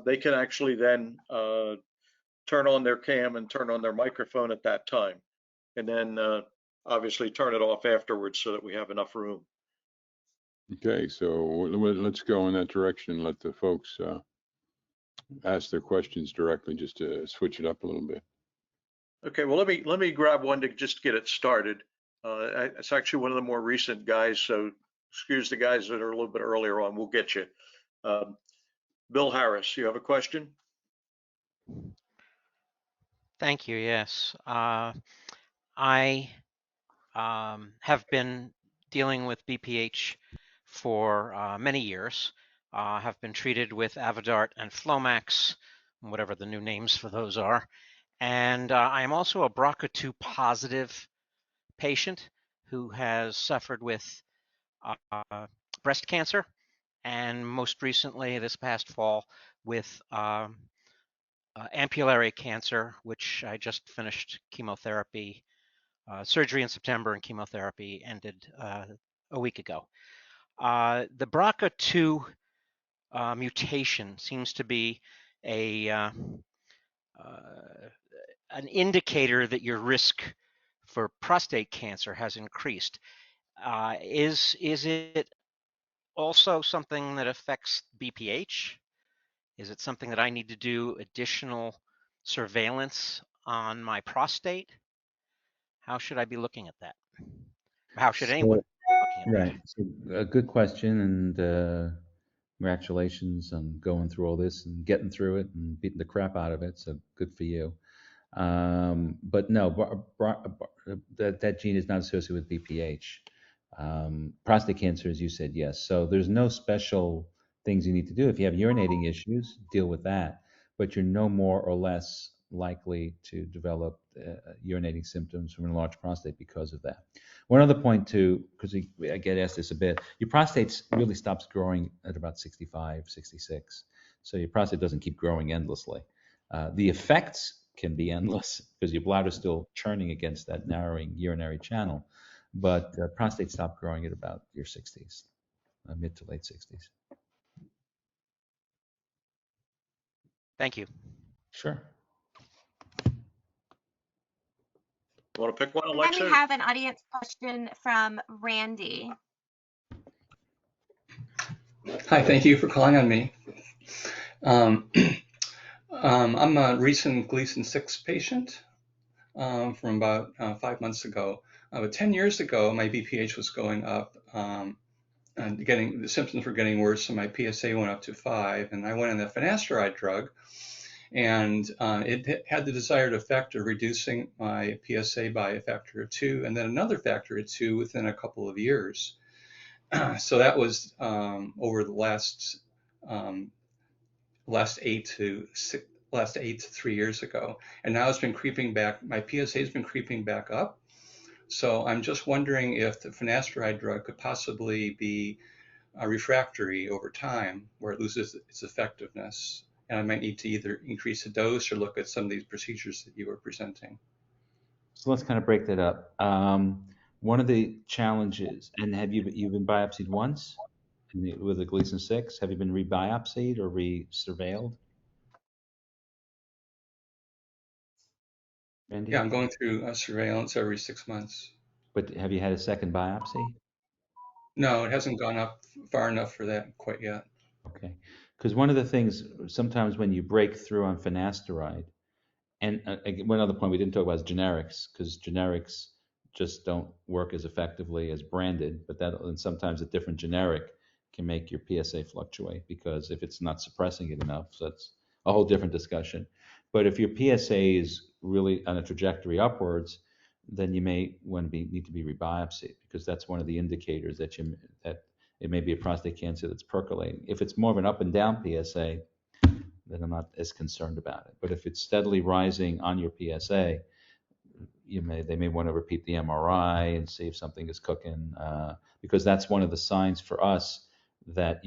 they can actually then turn on their cam and turn on their microphone at that time, and then obviously turn it off afterwards so that we have enough room. Okay, so let's go in that direction and let the folks ask their questions directly, just to switch it up a little bit. Okay, well, let me grab one to just get it started. It's actually one of the more recent guys, so excuse the guys that are a little bit earlier on. We'll get you. Bill Harris, you have a question? Thank you. Yes. I have been dealing with BPH for many years. Have been treated with Avodart and Flomax, whatever the new names for those are. And I am also a BRCA2 positive patient who has suffered with breast cancer, and most recently this past fall with ampullary cancer, which I just finished chemotherapy, surgery in September, and chemotherapy ended a week ago. The BRCA2 mutation seems to be an indicator that your risk for prostate cancer has increased. Is it also something that affects BPH? Is it something that I need to do additional surveillance on my prostate? How should I be looking at that? How should anyone be looking at Right. So a good question, and congratulations on going through all this and getting through it and beating the crap out of it. So good for you. But no, that gene is not associated with BPH. Prostate cancer, as you said, yes. So there's no special things you need to do. If you have urinating issues, deal with that. But you're no more or less likely to develop urinating symptoms from an enlarged prostate because of that. One other point too, because I get asked this a bit, your prostate really stops growing at about 65, 66. So your prostate doesn't keep growing endlessly. The effects can be endless because your bladder's still churning against that narrowing urinary channel. But prostate stopped growing at about your 60s, mid to late 60s. Thank you. Sure. Want to pick one, And Alexa? then we have an audience question from Randy. Hi, thank you for calling on me. I'm a recent Gleason 6 patient from about 5 months ago. But 10 years ago, my Bph was going up, and the symptoms were getting worse, so my PSA went up to 5, and I went on the finasteride drug, and it had the desired effect of reducing my PSA by a factor of 2, and then another factor of 2 within a couple of years. So that was over the last 8 to 3 years ago, and now it's been creeping back. My PSA has been creeping back up. So I'm just wondering if the finasteride drug could possibly be refractory over time, where it loses its effectiveness, and I might need to either increase the dose or look at some of these procedures that you were presenting. So let's kind of break that up. One of the challenges, and you've been biopsied once with the Gleason 6? Have you been rebiopsied or re-surveilled? Randy? Yeah, I'm going through surveillance every 6 months. But have you had a second biopsy? No, it hasn't gone up far enough for that quite yet. Okay. Because one of the things, sometimes when you break through on finasteride, and one other point we didn't talk about is generics, because generics just don't work as effectively as branded, but and sometimes a different generic can make your PSA fluctuate, because if it's not suppressing it enough, so that's a whole different discussion. But if your PSA is really on a trajectory upwards, then you may need to be rebiopsied, because that's one of the indicators that it may be a prostate cancer that's percolating. If it's more of an up and down PSA, then I'm not as concerned about it. But if it's steadily rising on your PSA, they may want to repeat the MRI and see if something is cooking, because that's one of the signs for us that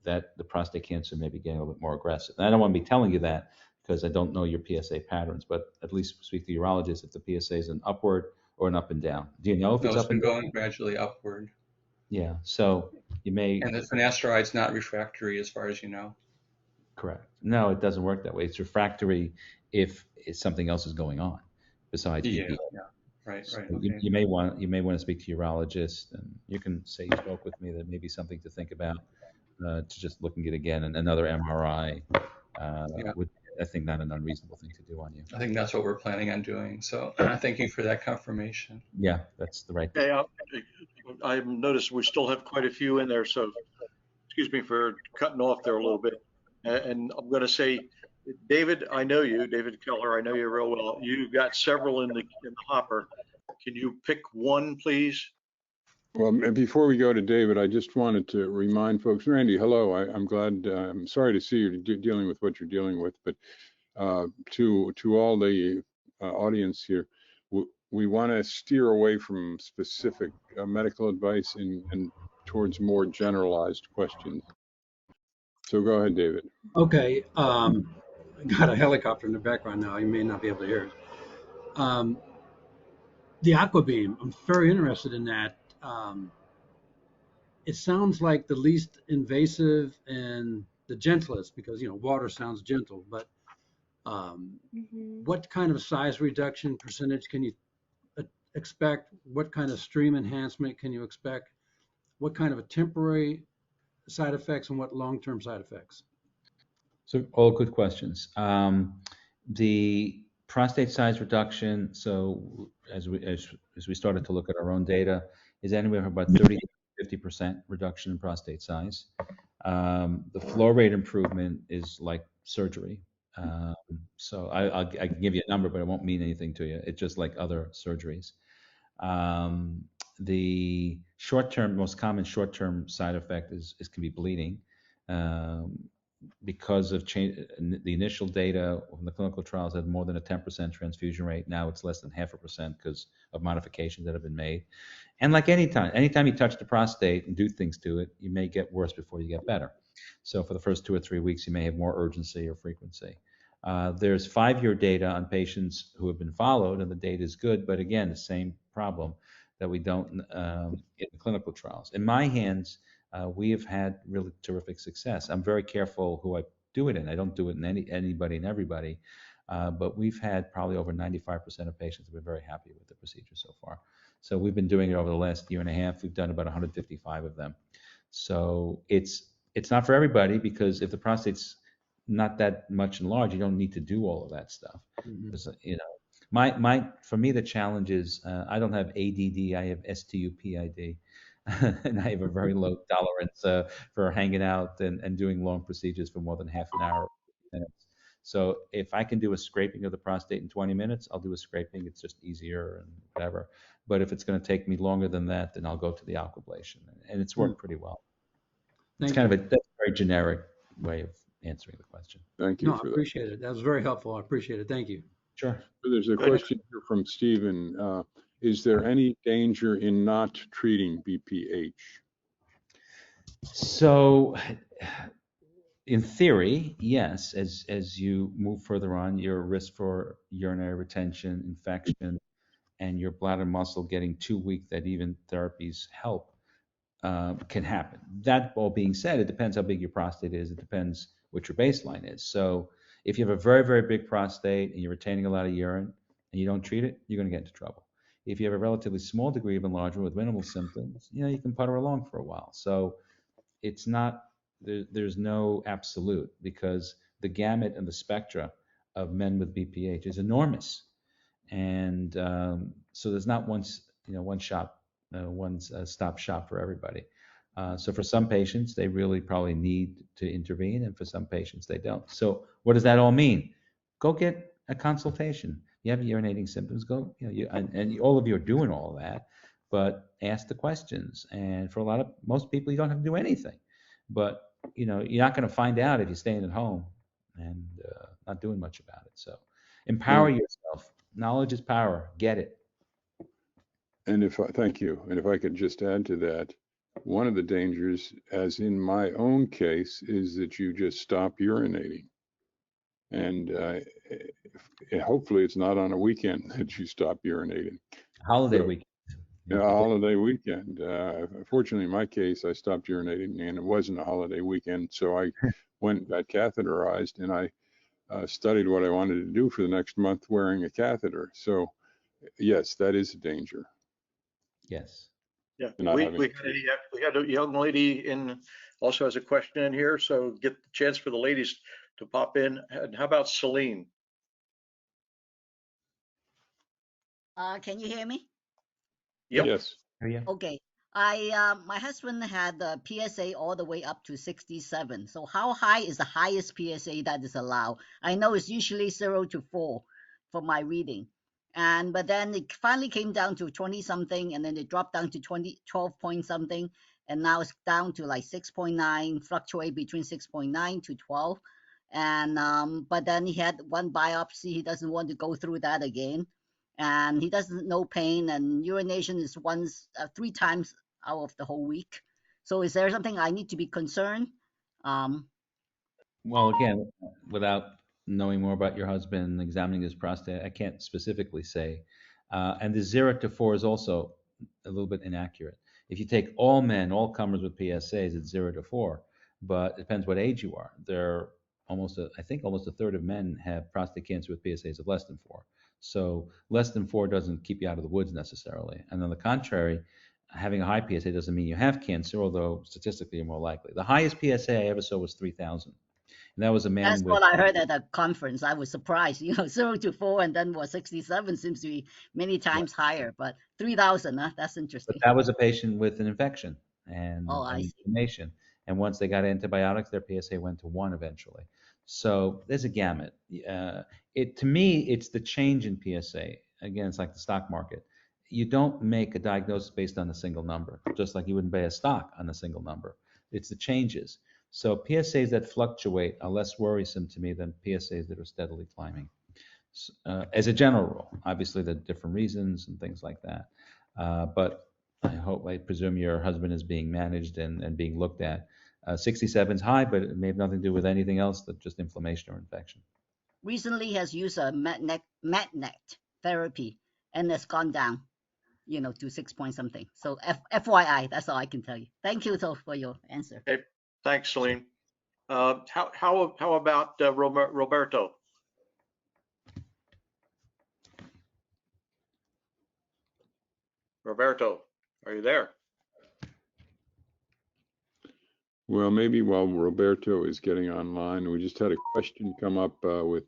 that the prostate cancer may be getting a little bit more aggressive. And I don't want to be telling you that because I don't know your PSA patterns, but at least speak to the urologist if the PSA is an upward or an up and down. Do you know if it's up and down? It's been going gradually upward. Yeah, so you may. And the finasteride's not refractory as far as you know. Correct. No, it doesn't work that way. It's refractory if something else is going on besides BPH. Yeah. Right. So Okay. you may want to speak to your urologist, and you can say you spoke with me. That may be something to think about, to just looking at again, and another MRI would, I think, not an unreasonable thing to do on you. I think that's what we're planning on doing. So thank you for that confirmation. Yeah, that's the right thing. Hey, I've noticed we still have quite a few in there, so excuse me for cutting off there a little bit. And I'm going to say, David, I know you, David Keller, I know you real well. You've got several in the hopper. Can you pick one, please? Well, before we go to David, I just wanted to remind folks, Randy, hello. I'm glad, I'm sorry to see you dealing with what you're dealing with, but to all the audience here, we want to steer away from specific medical advice and towards more generalized questions. So go ahead, David. Okay. Got a helicopter in the background now. You may not be able to hear it. The Aqua beam, I'm very interested in that. It sounds like the least invasive and the gentlest, because water sounds gentle, but what kind of size reduction percentage can you expect? What kind of stream enhancement can you expect? What kind of a temporary side effects and what long-term side effects? So all good questions. The prostate size reduction, so as we started to look at our own data, is anywhere from about 30 to 50% reduction in prostate size. The flow rate improvement is like surgery. So I can give you a number, but it won't mean anything to you. It's just like other surgeries. The short-term, most common short-term side effect can be bleeding. Because of the initial data from the clinical trials had more than a 10% transfusion rate. Now it's less than 0.5% because of modifications that have been made. And like anytime you touch the prostate and do things to it, you may get worse before you get better. So for the first 2 or 3 weeks, you may have more urgency or frequency. There's 5-year data on patients who have been followed, and the data is good, but again, the same problem that we don't get in clinical trials. In my hands, we have had really terrific success. I'm very careful who I do it in. I don't do it in anybody and everybody, but we've had probably over 95% of patients who have been very happy with the procedure so far. So we've been doing it over the last year and a half. We've done about 155 of them. So it's not for everybody, because if the prostate's not that much enlarged, you don't need to do all of that stuff. Because, you know, for me, the challenge is I don't have ADD, I have STUPID. And I have a very low tolerance for hanging out and doing long procedures for more than half an hour, 50 minutes. So if I can do a scraping of the prostate in 20 minutes, I'll do a scraping. It's just easier and whatever. But if it's going to take me longer than that, then I'll go to the aquablation. And it's worked pretty well. It's kind of that's a very generic way of answering the question. Thank you No, I for that. appreciate it. That was very helpful. I appreciate it. Thank you. Sure. There's a question here from Stephen. Is there any danger in not treating BPH? So in theory, yes, as you move further on, your risk for urinary retention, infection, and your bladder muscle getting too weak that even therapies help can happen. That all being said, it depends how big your prostate is. It depends what your baseline is. So if you have a very, very big prostate and you're retaining a lot of urine and you don't treat it, you're going to get into trouble. If you have a relatively small degree of enlargement with minimal symptoms, you know, you can putter along for a while. So it's not, there's no absolute, because the gamut and the spectra of men with BPH is enormous. And so there's not one stop shop for everybody. So for some patients, they really probably need to intervene, and for some patients, they don't. So what does that all mean? Go get a consultation. You have urinating symptoms, go, you know, and all of you are doing all of that, but ask the questions. And for most people, you don't have to do anything. But, you know, you're not going to find out if you're staying at home and not doing much about it. So empower yourself. Knowledge is power. Get it. And thank you. And if I could just add to that, one of the dangers, as in my own case, is that you just stop urinating. And hopefully it's not on a weekend that you stop urinating. Holiday weekend. A holiday weekend. Fortunately, in my case, I stopped urinating, and it wasn't a holiday weekend. So I got catheterized, and I studied what I wanted to do for the next month wearing a catheter. So yes, that is a danger. Yes. Yeah, we had a young lady also has a question in here, so get the chance for the ladies to pop in. And how about Celine? Can you hear me? Yep. Yes. Okay. My husband had the PSA all the way up to 67. So how high is the highest PSA that is allowed? I know it's usually 0 to 4 for my reading. But then it finally came down to 20 something, and then it dropped down to 12 point something, and now it's down to like 6.9, fluctuate between 6.9 to 12. And but then he had one biopsy. He doesn't want to go through that again, and he doesn't know pain, and urination is 3 times out of the whole week. So is there something I need to be concerned? Well, again, without knowing more about your husband and examining his prostate, I can't specifically say. And the 0 to 4 is also a little bit inaccurate. If you take all men, all comers with PSAs, it's 0 to 4, but it depends what age you are. I think almost a third of men have prostate cancer with PSAs of less than 4. So less than 4 doesn't keep you out of the woods necessarily. And on the contrary, having a high PSA doesn't mean you have cancer, although statistically you're more likely. The highest PSA I ever saw was 3,000. And that was a man That's what I heard at a conference. I was surprised, 0 to 4, and then 67 seems to be many times higher, but 3,000, that's interesting. But that was a patient with an infection and I see. inflammation. And once they got antibiotics, their PSA went to 1 eventually. So there's a gamut. To me, it's the change in PSA. Again, it's like the stock market. You don't make a diagnosis based on a single number, just like you wouldn't buy a stock on a single number. It's the changes. So PSAs that fluctuate are less worrisome to me than PSAs that are steadily climbing. As a general rule, obviously there are different reasons and things like that. But I presume your husband is being managed and being looked at. 67 is high, but it may have nothing to do with anything else than just inflammation or infection. recently has used a magnet therapy and has gone down, to 6 point something. So FYI, that's all I can tell you. Thank you, though, for your answer. Okay, thanks, Celine. How about Roberto? Roberto, are you there? Well, maybe while Roberto is getting online, we just had a question come up with.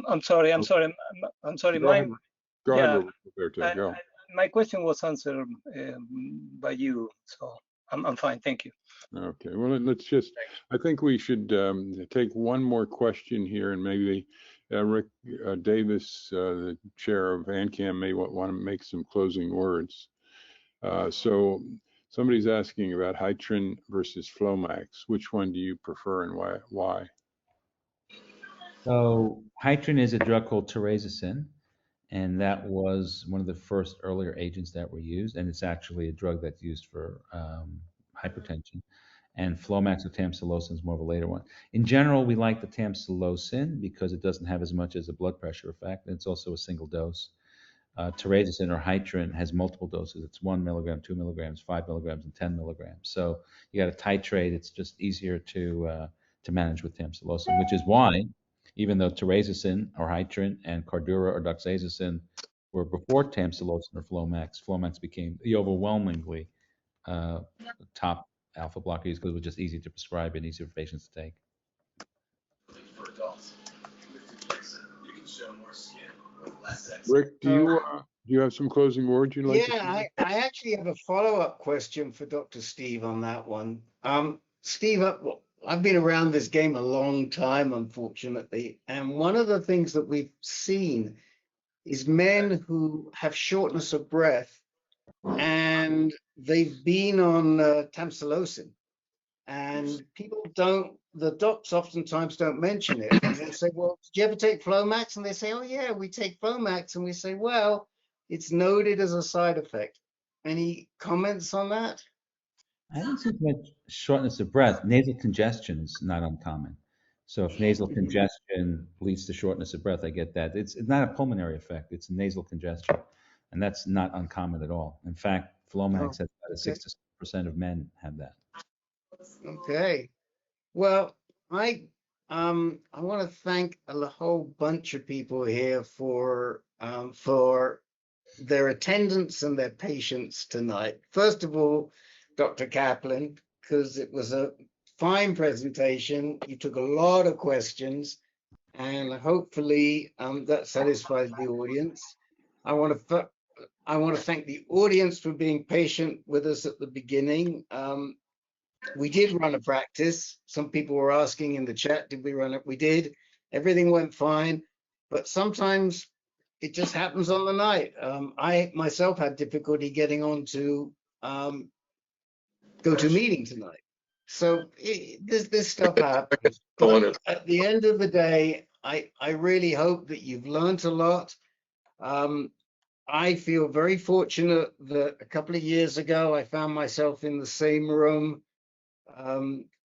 I'm sorry. I'm sorry. Go ahead, Roberto. Go. My question was answered by you, so I'm fine. Thank you. Okay. Well, let's just. I think we should take one more question here, and maybe Rick Davis, the chair of AnCan, may want to make some closing words. So somebody's asking about Hytrin versus Flomax. Which one do you prefer and why? So Hytrin is a drug called terazosin, and that was one of the first earlier agents that were used, and it's actually a drug that's used for hypertension. And Flomax or tamsulosin is more of a later one. In general, we like the tamsulosin because it doesn't have as much as a blood pressure effect, and it's also a single dose. Terazosin or Hytrin has multiple doses. It's 1 milligram, 2 milligrams, 5 milligrams, and 10 milligrams. So you got to titrate. It's just easier to manage with tamsulosin, which is why, even though terazosin or Hytrin and Cardura or doxazosin were before tamsulosin or Flomax became the overwhelmingly top alpha blockers because it was just easy to prescribe and easier for patients to take. Rick, do you have some closing words you'd like to say? Yeah, I actually have a follow-up question for Dr. Steve on that one. Steve, I've been around this game a long time, unfortunately, and one of the things that we've seen is men who have shortness of breath and they've been on tamsulosin, and the docs oftentimes don't mention it. And they say, well, did you ever take Flomax? And they say, oh yeah, we take Flomax. And we say, well, it's noted as a side effect. Any comments on that? I don't see much shortness of breath. Nasal congestion is not uncommon. So if nasal congestion leads to shortness of breath, I get that. It's not a pulmonary effect. It's nasal congestion. And that's not uncommon at all. In fact, Flomax has about 6 to 7% of men have that. Okay. Well, I want to thank a whole bunch of people here for their attendance and their patience tonight. First of all, Dr. Kaplan, because it was a fine presentation. You took a lot of questions, and hopefully that satisfies the audience. I want to thank the audience for being patient with us at the beginning. We did run a practice. Some people were asking in the chat, did we run it? We did. Everything went fine, but sometimes it just happens on the night. I myself had difficulty getting on to go to a meeting tonight. So this stuff happens. But at the end of the day, I really hope that you've learned a lot. I feel very fortunate that a couple of years ago, I found myself in the same room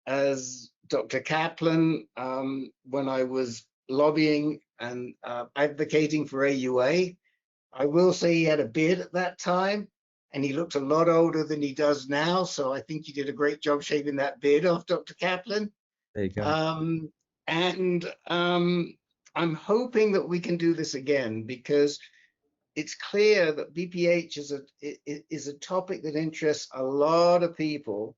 as Dr. Kaplan when I was lobbying and advocating for AUA. I will say he had a beard at that time, and he looked a lot older than he does now. So I think you did a great job shaving that beard off, Dr. Kaplan. There you go. I'm hoping that we can do this again, because it's clear that BPH is a topic that interests a lot of people,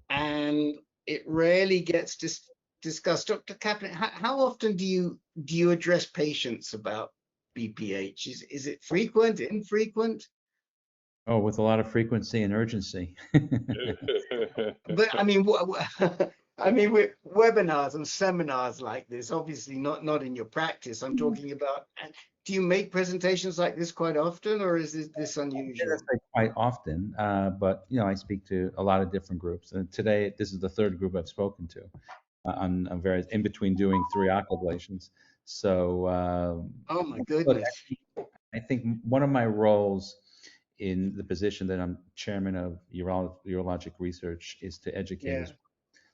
and it rarely gets discussed. Dr. Kaplan, how often do you address patients about BPH? Is it frequent, infrequent? Oh, with a lot of frequency and urgency. But I mean, with webinars and seminars like this, obviously not in your practice. I'm talking about. Do you make presentations like this quite often, or is this unusual? Quite often, but I speak to a lot of different groups. And today, this is the third group I've spoken to on various in between doing 3 aquablations. So, oh my goodness! I think one of my roles in the position that I'm chairman of urologic research is to educate.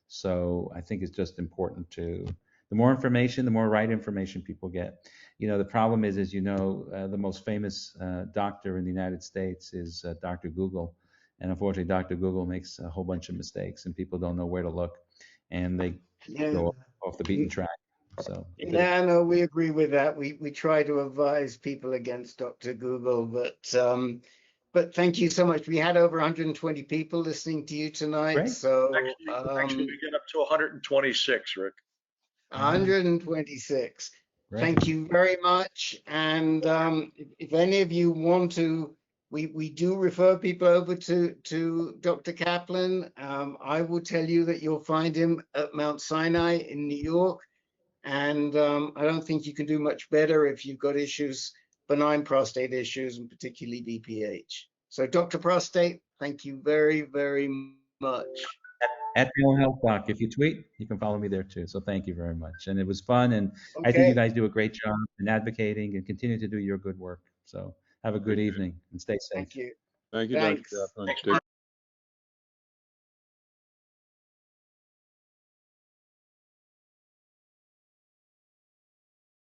So I think it's just important to the more information, the more right information people get. You know, the problem is, as you know, the most famous doctor in the United States is Dr. Google. And unfortunately, Dr. Google makes a whole bunch of mistakes and people don't know where to look and they go off the beaten track. So yeah, no, we agree with that. We try to advise people against Dr. Google, but thank you so much. We had over 120 people listening to you tonight. Great. So Actually, we get up to 126, Rick. 126. Right. Thank you very much. And if any of you want to, we do refer people over to Dr. Kaplan. I will tell you that you'll find him at Mount Sinai in New York. And I don't think you can do much better if you've got issues, benign prostate issues, and particularly BPH. So Dr. Prostate, thank you very, very much. At Mental Health Doc, if you tweet, you can follow me there too. So thank you very much. And it was fun. And I think you guys do a great job in advocating and continue to do your good work. So have a good evening and stay safe. Thank you. Thank you, Thanks. Dr. Kaplan.